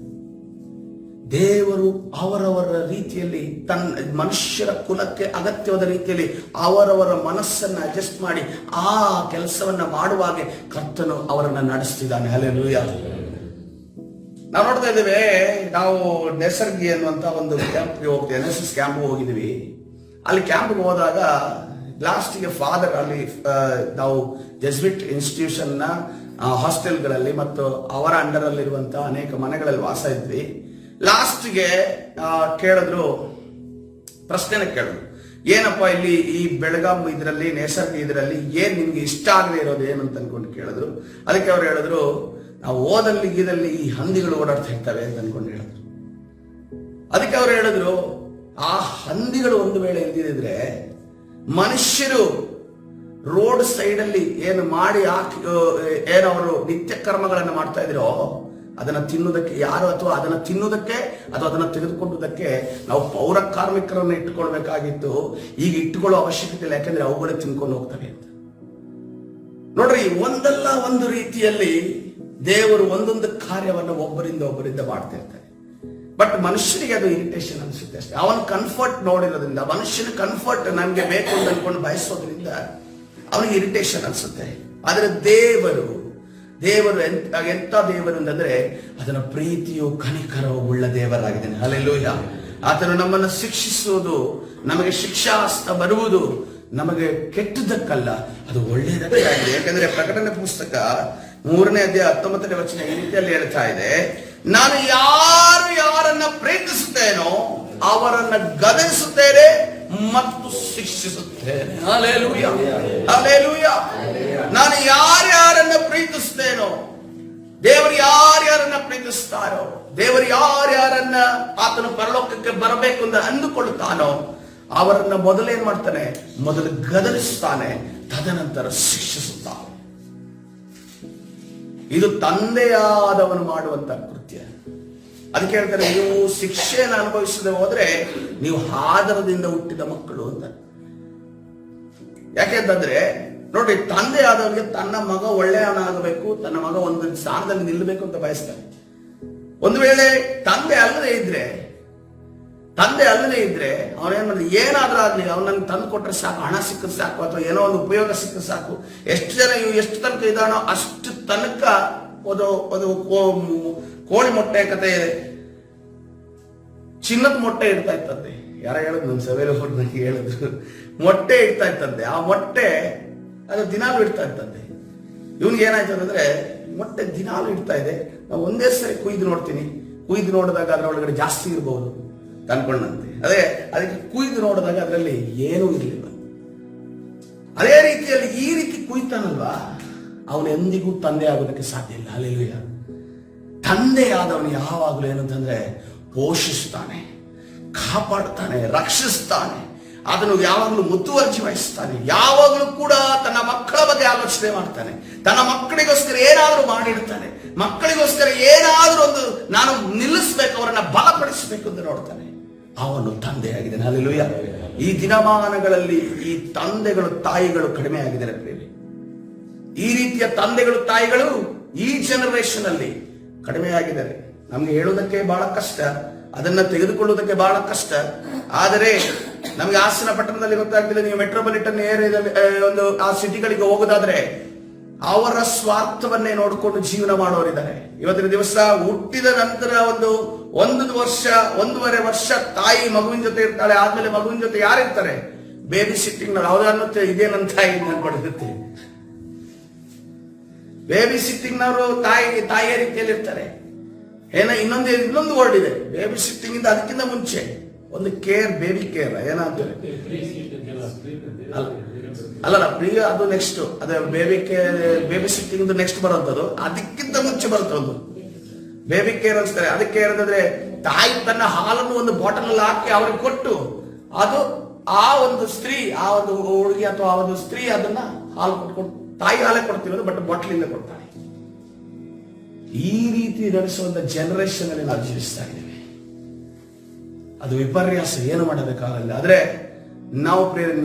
ದೇವರು ಅವರವರ ರೀತಿಯಲ್ಲಿ, ತನ್ನ ಮನುಷ್ಯರ ಕುಲಕ್ಕೆ ಅಗತ್ಯವಾದ ರೀತಿಯಲ್ಲಿ ಅವರವರ ಮನಸ್ಸನ್ನ ಅಡ್ಜಸ್ಟ್ ಮಾಡಿ ಆ ಕೆಲಸವನ್ನ ಮಾಡುವಾಗೆ ಕರ್ತನು ಅವರನ್ನ ನಡೆಸ್ತಿದ್ದಾನೆ. ಹಲ್ಲೆಲೂಯಾ. ನಾವು ನೋಡ್ತಾ ಇದ್ದೇವೆ, ನಾವು ನೆಸರ್ಗಿ ಅನ್ನುವಂತ ಒಂದು ಕ್ಯಾಂಪ್ಗೆ ಹೋಗ್ತೀವಿ, NSS ಕ್ಯಾಂಪ್ ಹೋಗಿದ್ವಿ. ಅಲ್ಲಿ ಕ್ಯಾಂಪ್ಗೆ ಹೋದಾಗ ಲಾಸ್ಟ್ಗೆ ಫಾದರ್, ಅಲ್ಲಿ ನಾವು ಜೆಸ್ವಿಟ್ ಇನ್ಸ್ಟಿಟ್ಯೂಷನ್ ನ ಹಾಸ್ಟೆಲ್ಗಳಲ್ಲಿ ಮತ್ತು ಅವರ ಅಂಡರ್ ಅಲ್ಲಿರುವಂತಹ ಅನೇಕ ಮನೆಗಳಲ್ಲಿ ವಾಸ ಇದ್ವಿ. ಲಾಸ್ಟ್ಗೆ ಕೇಳಿದ್ರು, ಪ್ರಶ್ನೆನ ಕೇಳಿದ್ರು, ಏನಪ್ಪ ಇಲ್ಲಿ ಈ ಬೆಳಗಾಂ ಇದರಲ್ಲಿ, ನೇಸರ್ಗಿ ಇದರಲ್ಲಿ ಏನ್ ನಿಮ್ಗೆ ಇಷ್ಟ ಆಗದೆ ಇರೋದು ಏನು ಅಂತ ಅನ್ಕೊಂಡು ಕೇಳಿದ್ರು. ಅದಕ್ಕೆ ಅವ್ರು ಹೇಳಿದ್ರು, ನಾವು ಓದಲ್ಲಿ ಗೀದಲ್ಲಿ ಈ ಹಂದಿಗಳು ಓಡಾಡ್ತಾ ಇರ್ತವೆ ಅಂತ ಅನ್ಕೊಂಡು ಹೇಳಿದ್ರು. ಅದಕ್ಕೆ ಅವ್ರು ಹೇಳಿದ್ರು, ಆ ಹಂದಿಗಳು ಒಂದು ವೇಳೆ ಇಲ್ದಿದ್ರೆ ಮನುಷ್ಯರು ರೋಡ್ ಸೈಡ್ ಅಲ್ಲಿ ಏನು ಮಾಡಿ ಏನವರು ನಿತ್ಯ ಕರ್ಮಗಳನ್ನು ಮಾಡ್ತಾ ಇದ್ರೋ ಅದನ್ನ ತಿನ್ನುವುದಕ್ಕೆ ಯಾರು, ಅಥವಾ ಅದನ್ನ ತಿನ್ನುವುದಕ್ಕೆ ಅಥವಾ ಅದನ್ನ ತೆಗೆದುಕೊಂಡುದಕ್ಕೆ ನಾವು ಪೌರ ಕಾರ್ಮಿಕರನ್ನು ಇಟ್ಟುಕೊಳ್ಬೇಕಾಗಿತ್ತು. ಈಗ ಇಟ್ಟುಕೊಳ್ಳೋ ಅವಶ್ಯಕತೆ ಇಲ್ಲ, ಯಾಕಂದ್ರೆ ಅವುಗಳೇ ತಿನ್ಕೊಂಡು ಹೋಗ್ತವೆ ಅಂತ. ನೋಡ್ರಿ, ಒಂದಲ್ಲ ಒಂದು ರೀತಿಯಲ್ಲಿ ದೇವರು ಒಂದೊಂದು ಕಾರ್ಯವನ್ನು ಒಬ್ಬರಿಂದ ಮಾಡ್ತಾ ಇರ್ತಾರೆ. ಬಟ್ ಮನುಷ್ಯನಿಗೆ ಅದು ಇರಿಟೇಷನ್ ಅನಿಸುತ್ತೆ ಅಷ್ಟೇ. ಅವನ ಕಂಫರ್ಟ್ ನೋಡಿರೋದ್ರಿಂದ, ಮನುಷ್ಯನ ಕಂಫರ್ಟ್ ನನಗೆ ಬೇಕು ಅಂತ ಅನ್ಕೊಂಡು ಬಯಸೋದ್ರಿಂದ ಅವನಿಗೆ ಇರಿಟೇಷನ್ ಅನ್ಸುತ್ತೆ. ಆದರೆ ದೇವರು ಎಂತ ದೇವರು ಅಂತಂದ್ರೆ ಅದನ್ನ ಪ್ರೀತಿಯು ಕನಿಕರವು ಉಳ್ಳ ದೇವರಾಗಿದ್ದಾನೆ. ಹಲ್ಲೆಲೂಯಾ. ಆತನು ನಮ್ಮನ್ನು ಶಿಕ್ಷಿಸುವುದು, ನಮಗೆ ಶಿಕ್ಷಾಸ್ತ ಬರುವುದು ನಮಗೆ ಕೆಟ್ಟದಕ್ಕಲ್ಲ, ಅದು ಒಳ್ಳೆಯದಕ್ಕಾಗಿದೆ. ಯಾಕಂದ್ರೆ ಪ್ರಕಟಣೆ ಪುಸ್ತಕ 3ನೇ ಅಧ್ಯಾಯ 19ನೇ ವಚನ ಈ ರೀತಿಯಲ್ಲಿ ಹೇಳ್ತಾ ಇದೆ, ನಾನು ಯಾರನ್ನ ಪ್ರೀತಿಸುತ್ತೇನೋ ಅವರನ್ನ ಗದರಿಸುತ್ತೇನೆ ಮತ್ತು ಶಿಕ್ಷಿಸುತ್ತೇನೆ. Hallelujah, hallelujah. ನಾನು ಯಾರ್ಯಾರನ್ನ ಪ್ರೀತಿಸ್ತೇನೋ, ದೇವರು ಯಾರ್ಯಾರನ್ನ ಪ್ರೀತಿಸ್ತಾರೋ, ದೇವರು ಯಾರ್ಯಾರನ್ನ ಆತನು ಪರಲೋಕಕ್ಕೆ ಬರಬೇಕು ಅಂತ ಅಂದುಕೊಳ್ಳುತ್ತಾನೋ ಅವರನ್ನ ಮೊದಲೇನ್ ಮಾಡ್ತಾನೆ? ಮೊದಲು ಗದರಿಸ್ತಾನೆ, ತದನಂತರ ಶಿಕ್ಷಿಸುತ್ತಾನೆ. ಇದು ತಂದೆಯಾದವನು ಮಾಡುವಂತ ಕೃತ್ಯ. ಅದಕ್ಕೆ ಹೇಳ್ತಾರೆ, ನೀವು ಶಿಕ್ಷೆಯನ್ನು ಅನುಭವಿಸದೆ ಹೋದ್ರೆ ನೀವು ಆದರದಿಂದ ಹುಟ್ಟಿದ ಮಕ್ಕಳು ಅಂತ. ಯಾಕೆಂತಂದ್ರೆ ನೋಡ್ರಿ, ತಂದೆ ಆದವನಿಗೆ ತನ್ನ ಮಗ ಒಳ್ಳೆಯವನಾಗಬೇಕು, ತನ್ನ ಮಗ ಒಂದು ಸ್ಥಾನದಲ್ಲಿ ನಿಲ್ಲಬೇಕು ಅಂತ ಬಯಸ್ತಾನೆ. ಒಂದು ವೇಳೆ ತಂದೆ ಅಲ್ಲದೆ ಇದ್ರೆ ಅವನೇನ್ ಮಾಡಿದ್ರೆ, ಏನಾದ್ರೂ ಆಗ್ಲಿ ಅವನನ್ನು ತಂದು ಕೊಟ್ರೆ ಸಾಕು, ಹಣ ಸಿಕ್ಕದ್ ಸಾಕು, ಅಥವಾ ಏನೋ ಒಂದು ಉಪಯೋಗ ಸಿಕ್ಕದ್ ಸಾಕು, ಎಷ್ಟು ತನಕ ಇದಾನೋ ಅಷ್ಟು ತನಕ ಒಂದು ಕೋಳಿ ಮೊಟ್ಟೆ ಕತೆ ಇದೆ. ಚಿನ್ನದ ಮೊಟ್ಟೆ ಇಡ್ತಾ ಇತ್ತಂತೆ. ಯಾರ ಹೇಳಿದ್ರು? ನನ್ನ ಸಭೆಯಲ್ಲಿ ನನಗೆ ಹೇಳಿದ್ರು. ಮೊಟ್ಟೆ ಇಡ್ತಾ ಇತ್ತಂತೆ. ಆ ಮೊಟ್ಟೆ ಅದು ದಿನಾಲು ಇಡ್ತಾ ಇತ್ತಂತೆ. ಇವನ್ಗೆ ಏನಾಯ್ತು ಅಂದ್ರೆ, ಮೊಟ್ಟೆ ದಿನಾಲು ಇಡ್ತಾ ಇದೆ, ನಾವು ಒಂದೇ ಸರಿ ಕುಯ್ದು ನೋಡಿದಾಗ ಅದರೊಳಗಡೆ ಜಾಸ್ತಿ ಇರಬಹುದು ಅನ್ಕೊಂಡಂತೆ. ಅದಕ್ಕೆ ಕುಯ್ದು ನೋಡಿದಾಗ ಅದರಲ್ಲಿ ಏನೂ ಇರಲಿಲ್ಲ. ಅದೇ ರೀತಿಯಲ್ಲಿ ಈ ರೀತಿ ಕುಯ್ತಾನಲ್ವಾ, ಅವನು ಎಂದಿಗೂ ತಂದೆ ಆಗೋದಕ್ಕೆ ಸಾಧ್ಯ ಇಲ್ಲ. ಹಲ್ಲೆಲೂಯಾ. ತಂದೆಯಾದವನು ಯಾವಾಗಲೂ ಏನಂತಂದ್ರೆ ಪೋಷಿಸ್ತಾನೆ, ಕಾಪಾಡ್ತಾನೆ, ರಕ್ಷಿಸ್ತಾನೆ, ಅದನ್ನು ಯಾವಾಗಲೂ ಮುತುವರ್ಜಿ ವಹಿಸ್ತಾನೆ. ಯಾವಾಗಲೂ ಕೂಡ ತನ್ನ ಮಕ್ಕಳ ಬಗ್ಗೆ ಆಲೋಚನೆ ಮಾಡ್ತಾನೆ. ತನ್ನ ಮಕ್ಕಳಿಗೋಸ್ಕರ ಏನಾದರೂ ಮಾಡಿಡ್ತಾನೆ. ಮಕ್ಕಳಿಗೋಸ್ಕರ ಏನಾದರೂ ಒಂದು ನಾನು ನಿಲ್ಲಿಸ್ಬೇಕು, ಅವರನ್ನ ಬಲಪಡಿಸಬೇಕು ಅಂತ ನೋಡ್ತಾನೆ. ಅವನು ತಂದೆಯಾಗಿದ್ದಾನೆ. ಹಲ್ಲೆಲೂಯಾ. ಈ ದಿನಮಾನಗಳಲ್ಲಿ ಈ ತಂದೆಗಳು ತಾಯಿಗಳು ಕಡಿಮೆ ಆಗಿದ್ದಾರೆ ಪ್ರೇಮಿ. ಈ ರೀತಿಯ ತಂದೆಗಳು ತಾಯಿಗಳು ಈ ಜನರೇಷನ್ ಅಲ್ಲಿ ಕಡಿಮೆ ಆಗಿದ್ದಾರೆ. ನಮ್ಗೆ ಹೇಳೋದಕ್ಕೆ ಬಹಳ ಕಷ್ಟ, ಅದನ್ನ ತೆಗೆದುಕೊಳ್ಳುವುದಕ್ಕೆ ಬಹಳ ಕಷ್ಟ. ಆದರೆ ನಮ್ಗೆ ಹಾಸನ ಪಟ್ಟಣದಲ್ಲಿ ಗೊತ್ತಾಗ್ತಿದೆ, ನೀವು ಮೆಟ್ರೋಪಾಲಿಟನ್ ಏರಿಯಾದಲ್ಲಿ ಒಂದು ಆ ಸಿಟಿಗಳಿಗೆ ಹೋಗೋದಾದ್ರೆ ಅವರ ಸ್ವಾರ್ಥವನ್ನೇ ನೋಡಿಕೊಂಡು ಜೀವನ ಮಾಡೋರಿದ್ದಾರೆ. ಇವತ್ತಿನ ದಿವಸ ಹುಟ್ಟಿದ ನಂತರ ಒಂದೂವರೆ ವರ್ಷ ತಾಯಿ ಮಗುವಿನ ಜೊತೆ ಇರ್ತಾಳೆ. ಆದ್ಮೇಲೆ ಮಗುವಿನ ಜೊತೆ ಯಾರಿರ್ತಾರೆ? ಬೇಬಿ ಸಿಟ್ಟಿಂಗ್ ನಾವು ಅವ್ರು ಅನ್ನುತ್ತೆ, ಇದೇನಂತ ತಾಯಿ ಅನ್ಕೊಂಡಿರುತ್ತೆ. ಬೇಬಿ ಸಿಟ್ಟಿಂಗ್ ನವರು ತಾಯಿಯ ರೀತಿಯಲ್ಲಿ ಇರ್ತಾರೆ. ಇನ್ನೊಂದು ವರ್ಡ್ ಇದೆ ಬೇಬಿ ಸಿಟ್ಟಿಂಗ್ ಇಂದ. ಅದಕ್ಕಿಂತ ಮುಂಚೆ ಒಂದು ಕೇರ್, ಬೇಬಿ ಕೇರ್ ಏನಾಗ್ತದೆ ಅಲ್ಲಲ್ಲ ಪ್ರಿಯ, ಅದು ನೆಕ್ಸ್ಟ್. ಅದೇ ಬೇಬಿ ಸಿಟ್ಟಿಂಗ್ ನೆಕ್ಸ್ಟ್ ಬರುವಂತದ್ದು. ಅದಕ್ಕಿಂತ ಮುಂಚೆ ಬರುತ್ತೆ ಒಂದು ಬೇಬಿ ಕೇರ್ ಅನ್ಸ್ತಾರೆ. ಅದಕ್ಕೆ ಏನಂದ್ರೆ, ತಾಯಿ ತನ್ನ ಹಾಲನ್ನು ಒಂದು ಬಾಟಲ್ ಅಲ್ಲಿ ಹಾಕಿ ಅವ್ರಿಗೆ ಕೊಟ್ಟು, ಅದು ಆ ಒಂದು ಸ್ತ್ರೀ, ಆ ಒಂದು ಹುಡುಗಿ ಅಥವಾ ಆ ಒಂದು ಸ್ತ್ರೀ ಅದನ್ನ ಹಾಲು ಕೊಟ್ಕೊಂಡು, ತಾಯಿ ಹಾಲೇ ಕೊಡ್ತಿರೋದು ಬಟ್ ಬಾಟಲಿಂದ ಕೊಡ್ತಾಳೆ. ಈ ರೀತಿ ನಡೆಸುವಂತ ಜನರೇಷನ್ ಅಲ್ಲಿ ನಾವು ಜೀವಿಸ್ತಾ ಇದ್ದೇವೆ. ಅದು ವಿಪರ್ಯಾಸ, ಏನು ಮಾಡಬೇಕಾಗಲ್ಲ. ಆದ್ರೆ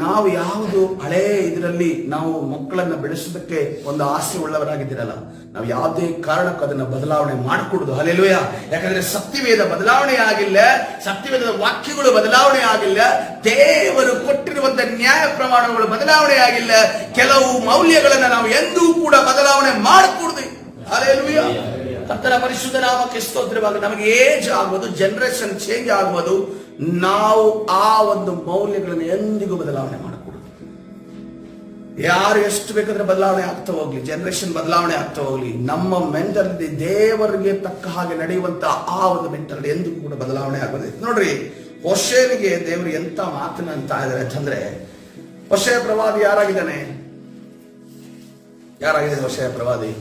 ನಾವು ಯಾವುದು ಹಳೇ ಇದರಲ್ಲಿ ನಾವು ಮಕ್ಕಳನ್ನ ಬೆಳೆಸೋದಕ್ಕೆ ಒಂದು ಆಸೆ ಉಳ್ಳವರಾಗಿದ್ದೀರಲ್ಲ, ನಾವು ಯಾವುದೇ ಕಾರಣಕ್ಕೂ ಅದನ್ನ ಬದಲಾವಣೆ ಮಾಡಿಕೊಡುದು. ಹಲ್ಲೆಲೂಯಾ. ಯಾಕಂದ್ರೆ ಸತ್ಯವೇದ ಬದಲಾವಣೆ ಆಗಿಲ್ಲ, ಸತ್ಯವೇದದ ವಾಕ್ಯಗಳು ಬದಲಾವಣೆ ಆಗಿಲ್ಲ, ದೇವರು ಕೊಟ್ಟಿರುವಂತ ನ್ಯಾಯ ಪ್ರಮಾಣಗಳು ಬದಲಾವಣೆ ಆಗಿಲ್ಲ. ಕೆಲವು ಮೌಲ್ಯಗಳನ್ನ ನಾವು ಎಂದೂ ಕೂಡ ಬದಲಾವಣೆ ಮಾಡಿಕೊಡುದು. ಹಲ್ಲೆಲೂಯಾ. ಕರ್ತನ ಪರಿಶುದ್ಧ ನಾಮಕ್ಕೆ ಸ್ತೋತ್ರವಾಗಿ. ನಮಗೆ ಏಜ್ ಆಗುವುದು, ಜನರೇಷನ್ ಚೇಂಜ್ ಆಗುವುದು, ನಾವು ಆ ಒಂದು ಮೌಲ್ಯಗಳನ್ನು ಎಂದಿಗೂ ಬದಲಾವಣೆ ಮಾಡಕೂಡದು. ಯಾರು ಎಷ್ಟು ಬೇಕಾದ್ರೆ ಬದಲಾವಣೆ ಆಗ್ತಾ ಹೋಗ್ಲಿ, ಜನರೇಷನ್ ಬದಲಾವಣೆ ಆಗ್ತಾ ಹೋಗ್ಲಿ, ನಮ್ಮ ಮೆಂಟಾಲಿಟಿ ದೇವರಿಗೆ ತಕ್ಕ ಹಾಗೆ ನಡೆಯುವಂತ ಆ ಒಂದು ಮೆಂಟಾಲಿಟಿ ಎಂದಿಗೂ ಕೂಡ ಬದಲಾವಣೆ ಆಗೋದು. ನೋಡ್ರಿ, ಹೋಶೇಯನಿಗೆ ದೇವರು ಎಂತ ಮಾತನ್ನ ಅಂತ ಇದ್ದಾರೆ ಅಂತಂದ್ರೆ, ಹೋಶೇಯ ಪ್ರವಾದಿ ಯಾರಾಗಿದ್ದಾನೆ ಹೋಶೇಯ ಪ್ರವಾದಿ?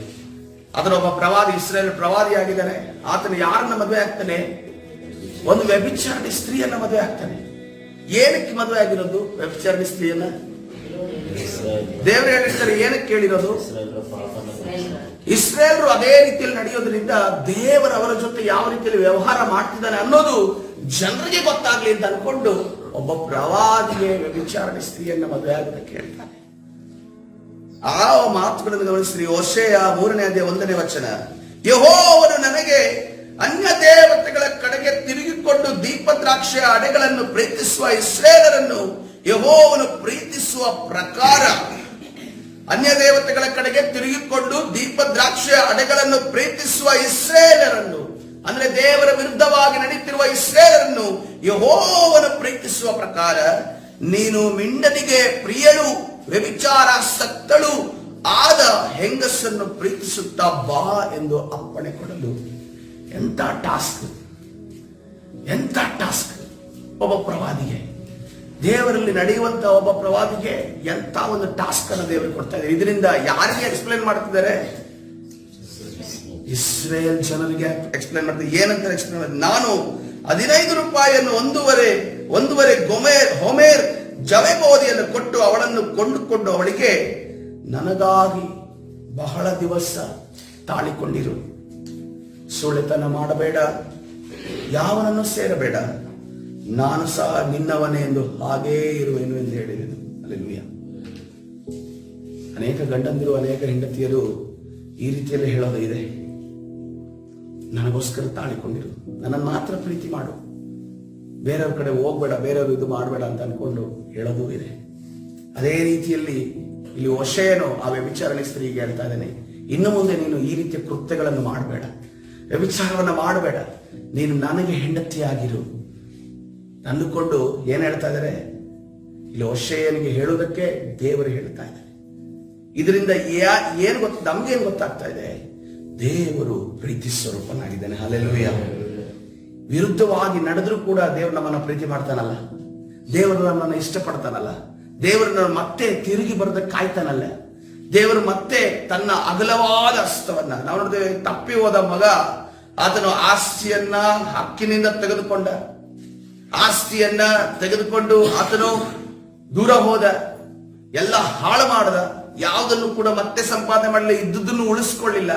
ಅದರೊಬ್ಬ ಪ್ರವಾದಿ, ಇಸ್ರೇಲ್ ಪ್ರವಾದಿ ಆಗಿದ್ದಾನೆ. ಆತನು ಯಾರನ್ನ ಮದುವೆ ಆಗ್ತಾನೆ? ಒಂದು ವ್ಯಭಿಚಾರಣಿ ಸ್ತ್ರೀಯನ್ನ ಮದುವೆ ಆಗ್ತಾನೆ. ಏನಕ್ಕೆ ಮದುವೆ ಆಗಿರೋದು ವ್ಯಭಿಚಾರಣಿ ಸ್ತ್ರೀಯನ್ನ? ದೇವರು ಹೇಳಿರ್ತಾರೆ ಏನಕ್ಕೆ ಕೇಳಿರೋದು? ಇಸ್ರೇಲರು ಅದೇ ರೀತಿಯಲ್ಲಿ ನಡೆಯೋದ್ರಿಂದ ದೇವರ ಅವರ ಜೊತೆ ಯಾವ ರೀತಿಯಲ್ಲಿ ವ್ಯವಹಾರ ಮಾಡ್ತಿದ್ದಾನೆ ಅನ್ನೋದು ಜನರಿಗೆ ಗೊತ್ತಾಗ್ಲಿ ಅಂತ ಅನ್ಕೊಂಡು ಒಬ್ಬ ಪ್ರವಾದಿಗೆ ವ್ಯಭಿಚಾರಣಿ ಸ್ತ್ರೀಯನ್ನ ಮದುವೆ ಆಗೋದಕ್ಕೆ ಹೇಳ್ತಾನೆ. ಆ ಮಾತುಗಳನ್ನು ಗಮನಿಸ್ರಿ. ಹೋಶೇಯ 3ನೇ ಅಧ್ಯಾಯ 1ನೇ ವಚನ, ಯೆಹೋವನು ನನಗೆ ಅನ್ಯ ದೇವತೆಗಳ ಕಡೆಗೆ ತಿರುಗಿಕೊಂಡು ದೀಪದ್ರಾಕ್ಷಿಯ ಅಡೆಗಳನ್ನು ಪ್ರೀತಿಸುವ ಇಸ್ರೇಲರನ್ನು ಯೆಹೋವನು ಪ್ರೀತಿಸುವ ಪ್ರಕಾರ ಅನ್ಯ ದೇವತೆಗಳ ಕಡೆಗೆ ತಿರುಗಿಕೊಂಡು ದೀಪ ದ್ರಾಕ್ಷಿಯ ಅಡೆಗಳನ್ನು ಪ್ರೀತಿಸುವ ಇಸ್ರೇಲರನ್ನು, ಅಂದ್ರೆ ದೇವರ ವಿರುದ್ಧವಾಗಿ ನಡೀತಿರುವ ಇಸ್ರೇಲರನ್ನು ಯೆಹೋವನು ಪ್ರೀತಿಸುವ ಪ್ರಕಾರ ನೀನು ಮಿಂಡನಿಗೆ ಪ್ರಿಯಳು ವ್ಯಭಿಚಾರಾಸಕ್ತಳು ಆದ ಹೆಂಗಸನ್ನು ಪ್ರೀತಿಸುತ್ತಾ ಬಾ ಎಂದು ಅಪ್ಪಣೆ ಕೊಡಲು. ಎಂತ ಟಾಸ್ಕ್, ಎಂತ ಟಾಸ್ಕ್! ಒಬ್ಬ ಪ್ರವಾದಿಗೆ, ದೇವರಲ್ಲಿ ನಡೆಯುವಂತ ಒಬ್ಬ ಪ್ರವಾದಿಗೆ ಎಂತ ಒಂದು ಟಾಸ್ಕ್ ಅನ್ನು ದೇವರು ಕೊಡ್ತಾ ಇದ್ದಾರೆ. ಇದರಿಂದ ಯಾರಿಗೆ ಎಕ್ಸ್ಪ್ಲೇನ್ ಮಾಡ್ತಿದ್ದಾರೆ? ಇಸ್ರೇಲ್ ಜನರಿಗೆ ಎಕ್ಸ್ಪ್ಲೇನ್ ಮಾಡ್ತಾರೆ. ಏನಂತ ಎಕ್ಸ್ಪ್ಲೇನ್ ಮಾಡ್ತಾರೆ? ನಾನು 15 ರೂಪಾಯಿಯನ್ನು ಒಂದೂವರೆ ಹೋಮೇರ್ ಜವೆಗೋದಿಯನ್ನು ಕೊಟ್ಟು ಅವಳನ್ನು ಕೊಂಡುಕೊಂಡು ಅವಳಿಗೆ ನನಗಾಗಿ ಬಹಳ ದಿವಸ ತಾಳಿಕೊಂಡಿರು, ಸುಳ್ಳೆತನ ಮಾಡಬೇಡ, ಯಾವನನ್ನು ಸೇರಬೇಡ, ನಾನು ಸಹ ನಿನ್ನವನೇ ಎಂದು ಹಾಗೇ ಇರುವೆನು ಎಂದು ಹೇಳಿದನು. ಹಲ್ಲೆಲೂಯಾ. ಅನೇಕ ಗಂಡಂದಿರು, ಅನೇಕ ಹೆಂಡತಿಯರು ಈ ರೀತಿಯಲ್ಲಿ ಹೇಳೋದು ಇದೆ. ನನಗೋಸ್ಕರ ತಾಳಿಕೊಂಡಿರು, ನನ್ನನ್ನು ಮಾತ್ರ ಪ್ರೀತಿ ಮಾಡು, ಬೇರೆಯವ್ರ ಕಡೆ ಹೋಗ್ಬೇಡ, ಬೇರೆಯವರು ಇದು ಮಾಡಬೇಡ ಅಂತ ಅನ್ಕೊಂಡು ಹೇಳೋದು ಇದೆ. ಅದೇ ರೀತಿಯಲ್ಲಿ ಇಲ್ಲಿ ಹೊಷೆಯನು ಆ ವ್ಯಭಿಚಾರಣೆ ಸ್ತ್ರೀಗೆ ಹೇಳ್ತಾ ಇದ್ದಾನೆ, ಇನ್ನು ಮುಂದೆ ನೀನು ಈ ರೀತಿಯ ಕೃತ್ಯಗಳನ್ನು ಮಾಡಬೇಡ, ವ್ಯಭಿಚಾರವನ್ನು ಮಾಡಬೇಡ, ನೀನು ನನಗೆ ಹೆಂಡತಿಯಾಗಿರು ಅಂದುಕೊಂಡು ಏನ್ ಹೇಳ್ತಾ ಇದ್ದಾರೆ ಇಲ್ಲಿ ಹೊಷೆಯನಿಗೆ ಹೇಳುವುದಕ್ಕೆ ದೇವರು ಹೇಳ್ತಾ ಇದ್ದಾರೆ. ಇದರಿಂದ ಏನ್ ನಮ್ಗೇನ್ ಗೊತ್ತಾಗ್ತಾ ಇದೆ? ದೇವರು ಪ್ರೀತಿ ಸ್ವರೂಪನಾಗಿದ್ದಾನೆ. ಹಲ್ಲೆಲೂಯಾ. ವಿರುದ್ಧವಾಗಿ ನಡೆದ್ರೂ ಕೂಡ ದೇವರು ನಮ್ಮನ್ನ ಪ್ರೀತಿ ಮಾಡ್ತಾನಲ್ಲ, ದೇವರು ನಮ್ಮನ್ನ ಇಷ್ಟಪಡ್ತಾನಲ್ಲ, ದೇವರು ಮತ್ತೆ ತಿರುಗಿ ಬರೋದಕ್ಕೆ ಕಾಯ್ತಾನಲ್ಲ, ದೇವರು ಮತ್ತೆ ತನ್ನ ಅಗಲವಾದ ಹಸ್ತವನ್ನ, ನಾವು ನೋಡಿದ್ದೇವೆ, ತಪ್ಪಿ ಹೋದ ಮಗ ಆತನು ಆಸ್ತಿಯನ್ನ ಹಕ್ಕಿನಿಂದ ತೆಗೆದುಕೊಂಡ, ಆಸ್ತಿಯನ್ನ ತೆಗೆದುಕೊಂಡು ಆತನು ದೂರ ಹೋದ, ಎಲ್ಲ ಹಾಳು ಮಾಡದ, ಯಾವುದನ್ನು ಕೂಡ ಮತ್ತೆ ಸಂಪಾದನೆ ಮಾಡಲಿಲ್ಲ, ಇದ್ದುದನ್ನು ಉಳಿಸ್ಕೊಳ್ಳಿಲ್ಲ.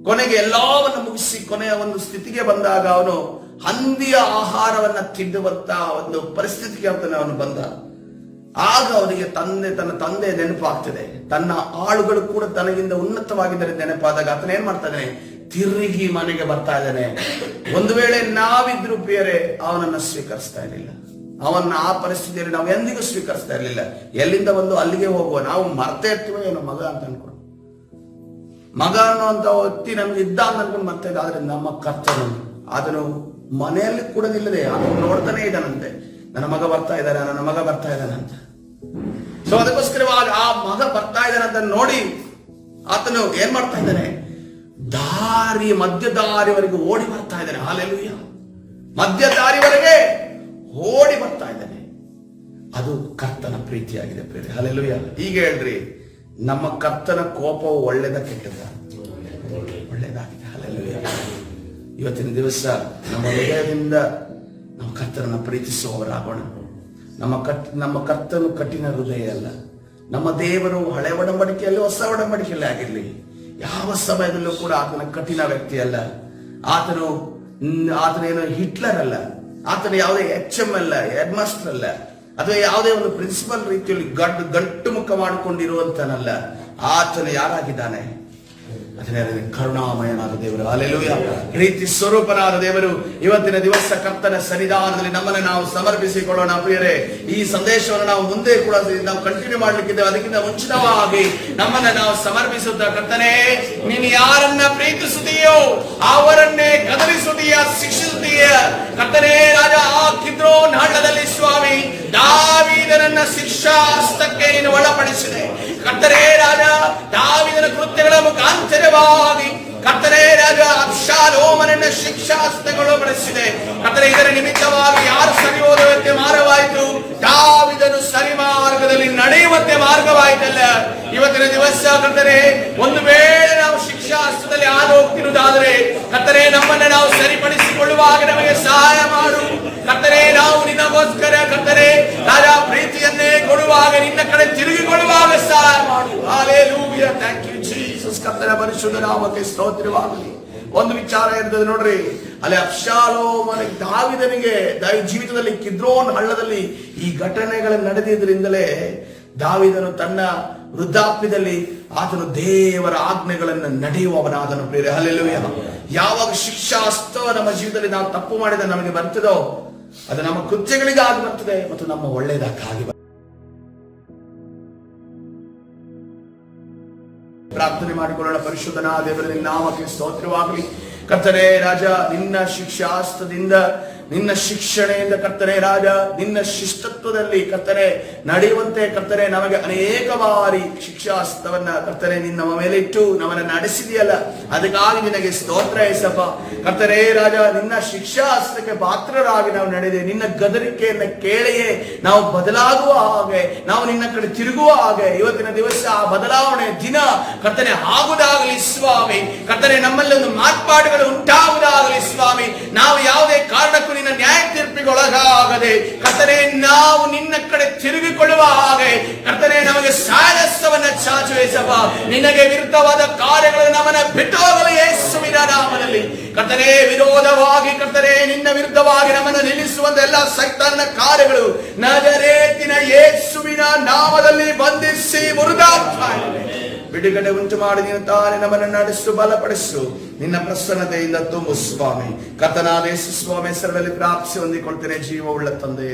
ಕೊನೆಗೆ ಎಲ್ಲವನ್ನು ಮುಗಿಸಿ ಕೊನೆಯ ಒಂದು ಸ್ಥಿತಿಗೆ ಬಂದಾಗ ಅವನು ಹಂದಿಯ ಆಹಾರವನ್ನ ತಿನ್ನುವಂತ ಒಂದು ಪರಿಸ್ಥಿತಿಗೆ ಅವನು ಬಂದ. ಆಗ ಅವನಿಗೆ ತನ್ನ ತಂದೆ ನೆನಪಾಗ್ತದೆ, ತನ್ನ ಆಳುಗಳು ಕೂಡ ತನಗಿಂತ ಉನ್ನತವಾಗಿದ್ದರೆ ನೆನಪಾದಾಗ ಆತನ ಏನ್ ಮಾಡ್ತಾ ಇದ್ದಾನೆ? ತಿರುಗಿ ಮನೆಗೆ ಬರ್ತಾ ಇದ್ದಾನೆ. ಒಂದು ವೇಳೆ ನಾವಿದ್ರು ಪ್ರಿಯರೇ ಅವನನ್ನ ಸ್ವೀಕರಿಸ್ತಾ ಇರಲಿಲ್ಲ, ಅವನ್ನ ಆ ಪರಿಸ್ಥಿತಿಯಲ್ಲಿ ನಾವು ಎಂದಿಗೂ ಸ್ವೀಕರಿಸ್ತಾ ಇರಲಿಲ್ಲ. ಎಲ್ಲಿಂದ ಬಂದು ಅಲ್ಲಿಗೆ ಹೋಗುವ, ನಾವು ಮರ್ತೇ ಇರ್ತೀವೋ ಏನೋ ಮಗ ಅಂತ ಅನ್ಕೊಂಡು, ಮಗ ಅನ್ನುವಂತ ವ್ಯಕ್ತಿ ನಮ್ಗೆ ಇದ್ದ ಅಂತ ಅನ್ಕೊಂಡು ಮರ್ತಾ ಇದ್ದ. ಆದ್ರೆ ನಮ್ಮ ಕರ್ತನು ಅದನ್ನು ಮನೆಯಲ್ಲಿ ಕೂಡ ನಿಲ್ಲದೆ ಅದನ್ನು ನೋಡ್ತಾನೆ ಇದ್ದಾನಂತೆ, ನನ್ನ ಮಗ ಬರ್ತಾ ಇದ್ದಾನೆ, ನನ್ನ ಮಗ ಬರ್ತಾ ಇದ್ದಾನೆ ಅಂತ. ಸೊ ಅದಕ್ಕೋಸ್ಕರವಾಗಿ ಆ ಮಗ ಬರ್ತಾ ಇದ್ದಾನೆ ಅಂತ ನೋಡಿ ಆತನು ಏನ್ ಮಾಡ್ತಾ ಇದ್ದಾನೆ? ಮಧ್ಯ ದಾರಿವರೆಗೆ ಓಡಿ ಬರ್ತಾ ಇದ್ದಾನೆ. ಹಲ್ಲೆಲೂಯಾ. ಮಧ್ಯ ದಾರಿವರೆಗೆ ಓಡಿ ಬರ್ತಾ ಇದ್ದಾನೆ. ಅದು ಕರ್ತನ ಪ್ರೀತಿಯಾಗಿದೆ ಪ್ರಿಯರೇ. ಹಲ್ಲೆಲೂಯಾ. ಈಗ ಹೇಳ್ರಿ, ನಮ್ಮ ಕರ್ತನ ಕೋಪವು ಒಳ್ಳೆದ ಕೆಟ್ಟದ? ಒಳ್ಳೆದಾಗಿದೆ. ಹಲ್ಲೆಲೂಯಾ. ಇವತ್ತಿನ ದಿವಸ ನಮ್ಮ ಹೃದಯದಿಂದ ನಾವು ಕರ್ತನನ್ನ ಪ್ರೀತಿಸುವವರಾಗೋಣ. ನಮ್ಮ ಕರ್ತನು ಕಠಿಣ ಹೃದಯ ಅಲ್ಲ. ನಮ್ಮ ದೇವರು ಹಳೆ ಒಡಂಬಡಿಕೆಯಲ್ಲಿ ಹೊಸ ಒಡಂಬಡಿಕೆಯಲ್ಲಿ ಆಗಿರ್ಲಿ, ಯಾವ ಸಮಯದಲ್ಲೂ ಕೂಡ ಆತನ ಕಠಿಣ ವ್ಯಕ್ತಿ ಅಲ್ಲ. ಆತನೇನು ಹಿಟ್ಲರ್ ಅಲ್ಲ, ಆತನ ಯಾವುದೇ HM ಅಲ್ಲ, ಹೆಡ್ ಮಾಸ್ಟರ್ ಅಲ್ಲ, ಅಥವಾ ಯಾವುದೇ ಒಂದು ಪ್ರಿನ್ಸಿಪಲ್ ರೀತಿಯಲ್ಲಿ ಗಂಟು ಮುಖ ಮಾಡಿಕೊಂಡಿರುವಂತನಲ್ಲ. ಆತನು ಯಾರಾಗಿದ್ದಾನೆ? ಅದನ್ನೇ ಕರುಣಾಮಯನಾದ ದೇವರು. ಹಲ್ಲೆಲೂಯಾ. ಪ್ರೀತಿ ಸ್ವರೂಪನಾದ ದೇವರು. ಇವತ್ತಿನ ದಿವಸ ಕರ್ತನ ಸನ್ನಿಧಾನದಲ್ಲಿ ನಮ್ಮನ್ನು ನಾವು ಸಮರ್ಪಿಸಿಕೊಳ್ಳೋಣ ಪ್ರಿಯರೇ. ಈ ಸಂದೇಶವನ್ನು ನಾವು ಮುಂದೆ ಕೂಡ ನಾವು ಕಂಟಿನ್ಯೂ ಮಾಡ್ಲಿಕ್ಕಿದ್ದೇವೆ. ಅದಕ್ಕಿಂತ ಮುಂಚಿತವಾಗಿ ನಮ್ಮನ್ನ ನಾವು ಸಮರ್ಪಿಸುತ್ತಾ, ಕರ್ತನೇ, ನೀನು ಯಾರನ್ನ ಪ್ರೀತಿಸುತ್ತೀಯೋ ಅವರನ್ನೇ ಕದಲಿಸುತ್ತೀಯ, ಶಿಕ್ಷಿಸುತ್ತೀಯ. ಕರ್ತನೇ ರಾಜ, ಆ ಕಿದ್ರೋನ್ ಹಳ್ಳದಲ್ಲಿ ಸ್ವಾಮಿ ದಾವೀದನನ್ನ ಶಿಕ್ಷಾಸ್ತಕ್ಕೆ ನೀನು ಒಳಪಡಿಸಿದೆ. ಕರ್ತನೇ ರಾಜ, ದಾವೀದನ ಕೃತ್ಯಗಳ ಮುಖಾಂತರವಾಗಿ ಕರ್ತನೇ ರಾಜ ಅಬ್ಷಾಲೋಮನನ್ನ ಶಿಕ್ಷಾಸ್ತಗಳು ಬಳಸಿದೆ. ಕರ್ತನೇ, ಇದರ ನಿಮಿತ್ತವಾಗಿ ಯಾರು ಸರಿ ಹೋದಂತೆ ಮಾರ್ಗವಾಯಿತು, ದಾವೀದನು ಸರಿ ಮಾರ್ಗದಲ್ಲಿ ನಡೆಯುವಂತೆ ಮಾರ್ಗವಾಯಿತಲ್ಲ. ಇವತ್ತಿನ ದಿವಸ ಕರ್ತನೇ, ಒಂದು ವೇಳೆ ನಾವು ಶಿಕ್ಷಾಸ್ತದಲ್ಲಿ ಹಾದು ಹೋಗ್ತಿರುವುದಾದರೆ ಕರ್ತನೇ, ನಮ್ಮನ್ನ ನಾವು ಸರಿಪಡಿಸಿಕೊಳ್ಳುವಾಗ ನಮಗೆ ಸಹಾಯ ಮಾಡು. ಕರ್ತನೇ, ನಾವು ನಿನಗೋಸ್ಕರ ಕರ್ತನೇ ರಾಜ ಪ್ರೀತಿಯನ್ನೇ ಕೊಡುವಾಗ, ನಿನ್ನ ಕಡೆ ತಿರುಗಿಕೊಳ್ಳುವಾಗ ಸಹಾಯ ಮಾಡು. ಹಲ್ಲೆಲೂಯಾ. Thank you Jesus. ಕರ್ತನ ಪರಿಶುದ್ಧ ನಾಮಕ್ಕೆ ಸ್ತೋತ್ರವಾಗಲಿ. ಒಂದು ವಿಚಾರ ಇರ್ತದೆ ನೋಡ್ರಿ, ಅಲ್ಲಿ ಅಬ್ಷಾಲೋಮನ ದಾವೀದನಿಗೆ ಜೀವಿತದಲ್ಲಿ ಕಿದ್ರೋನ್ ಹಳ್ಳದಲ್ಲಿ ಈ ಘಟನೆಗಳು ನಡೆದಿದ್ರಿಂದಲೇ ದಾವೀದನು ತನ್ನ ವೃದ್ಧಾಪ್ಯದಲ್ಲಿ ಆತನು ದೇವರ ಆಜ್ಞೆಗಳನ್ನು ನಡೆಯುವವನಾದನು ಪ್ರಿಯರೇ. ಹಲ್ಲೆಲೂಯಾ. ಯಾವಾಗ ಶಿಕ್ಷಾಸ್ತ ನಮ್ಮ ಜೀವಿತದಲ್ಲಿ ನಾವು ತಪ್ಪು ಮಾಡಿದ ನಮಗೆ ಬರ್ತದೋ ಅದು ನಮ್ಮ ಕೃತ್ಯಗಳಿಗಾಗಿ ಬರ್ತದೆ ಮತ್ತು ನಮ್ಮ ಒಳ್ಳೆಯದಕ್ಕಾಗಿ ಪ್ರಾರ್ಥನೆ ಮಾಡಿಕೊಳ್ಳೋಣ. ಪರಿಶುದ್ಧನ ದೇವರ ನಿನ್ನ ನಾಮಕ್ಕೆ ಸ್ತೋತ್ರವಾಗಲಿ. ಕರ್ತನೇ ರಾಜ, ನಿನ್ನ ಶಿಕ್ಷಾಸ್ತ್ರದಿಂದ, ನಿನ್ನ ಶಿಕ್ಷಣೆಯಿಂದ ಕರ್ತನೆ ರಾಜ, ನಿನ್ನ ಶಿಸ್ತತ್ವದಲ್ಲಿ ಕರ್ತನೆ ನಡೆಯುವಂತೆ ಕರ್ತನೆ ನಮಗೆ ಅನೇಕ ಬಾರಿ ಶಿಕ್ಷಾಸ್ತ್ರವನ್ನ ಕರ್ತನೆ ನಿನ್ನ ಮೇಲೆ ಇಟ್ಟು ನಮ್ಮನ್ನ ನಡೆಸಿದೆಯಲ್ಲ, ಅದಕ್ಕಾಗಿ ನಿನಗೆ ಸ್ತೋತ್ರ ಏಸಪ್ಪ. ಕರ್ತನೆ ರಾಜ, ನಿನ್ನ ಶಿಕ್ಷಾಸ್ತ್ರಕ್ಕೆ ಪಾತ್ರರಾಗಿ ನಾವು ನಡೆದೆ, ನಿನ್ನ ಗದರಿಕೆಯನ್ನ ಕೇಳಿಯೇ ನಾವು ಬದಲಾಗುವ ಹಾಗೆ, ನಾವು ನಿನ್ನ ಕಡೆ ತಿರುಗುವ ಹಾಗೆ ಇವತ್ತಿನ ದಿವಸ ಆ ಬದಲಾವಣೆ ದಿನ ಕರ್ತನೆ ಆಗುವುದಾಗಲಿ ಸ್ವಾಮಿ. ಕರ್ತನೆ ನಮ್ಮಲ್ಲಿ ಒಂದು ಮಾರ್ಪಾಡುಗಳು ಉಂಟಾಗುವುದಾಗಲಿ ಸ್ವಾಮಿ. ನಾವು ಯಾವುದೇ ಕಾರಣಕ್ಕೂ ನಿನ್ನ ನ್ಯಾಯ ತೀರ್ಪಿಗೆ ಒಳಗಾಗದೆ ಕರ್ತನೆ ನಾವು ನಿನ್ನ ಕಡೆ ತಿರುಗಿಕೊಳ್ಳುವ ಹಾಗೆ ಕರ್ತನೆ ನಮಗೆ ಸಾಯಸವನ್ನ ಚಾಚುವೇಸಪ್ಪ. ನಿನಗೆ ವಿರುದ್ಧವಾದ ಕಾರ್ಯಗಳು ನಮ್ಮನ್ನ ಬಿಟ್ಟೋಗಲಿ ಯೇಸುವಿನ ನಾಮದಲ್ಲಿ. ಕರ್ತನೆ ವಿರೋಧವಾಗಿ ಕರ್ತನೆ ನಿನ್ನ ವಿರುದ್ಧವಾಗಿ ನಮ್ಮನ್ನು ನಿಲ್ಲಿಸುವಂತ ಎಲ್ಲ ಸೈತಾನನ ಕಾರ್ಯಗಳು ನಜರೇತಿನ ಯೇಸುವಿನ ನಾಮದಲ್ಲಿ ಬಂಧಿಸಿ ಮುರಿದಾಗ್ತಾಯಿವೆ. ಬಿಡುಗಡೆ ಉಂಟು ಮಾಡಿ ನೀನು ತಾನೇ ನಮ್ಮನ್ನು ನಡೆಸು, ಬಲಪಡಿಸು, ನಿನ್ನ ಪ್ರಸನ್ನತೆಯಿಂದ ತುಂಬು ಸ್ವಾಮಿ. ಕರ್ತನಾದ ಯೇಸು ಸ್ವಾಮಿ ಹೆಸರಲ್ಲಿ ಪ್ರಾರ್ಥಿಸಿ ಹೊಂದಿಕೊಳ್ತೇನೆ, ಜೀವವುಳ್ಳ ತಂದೆ.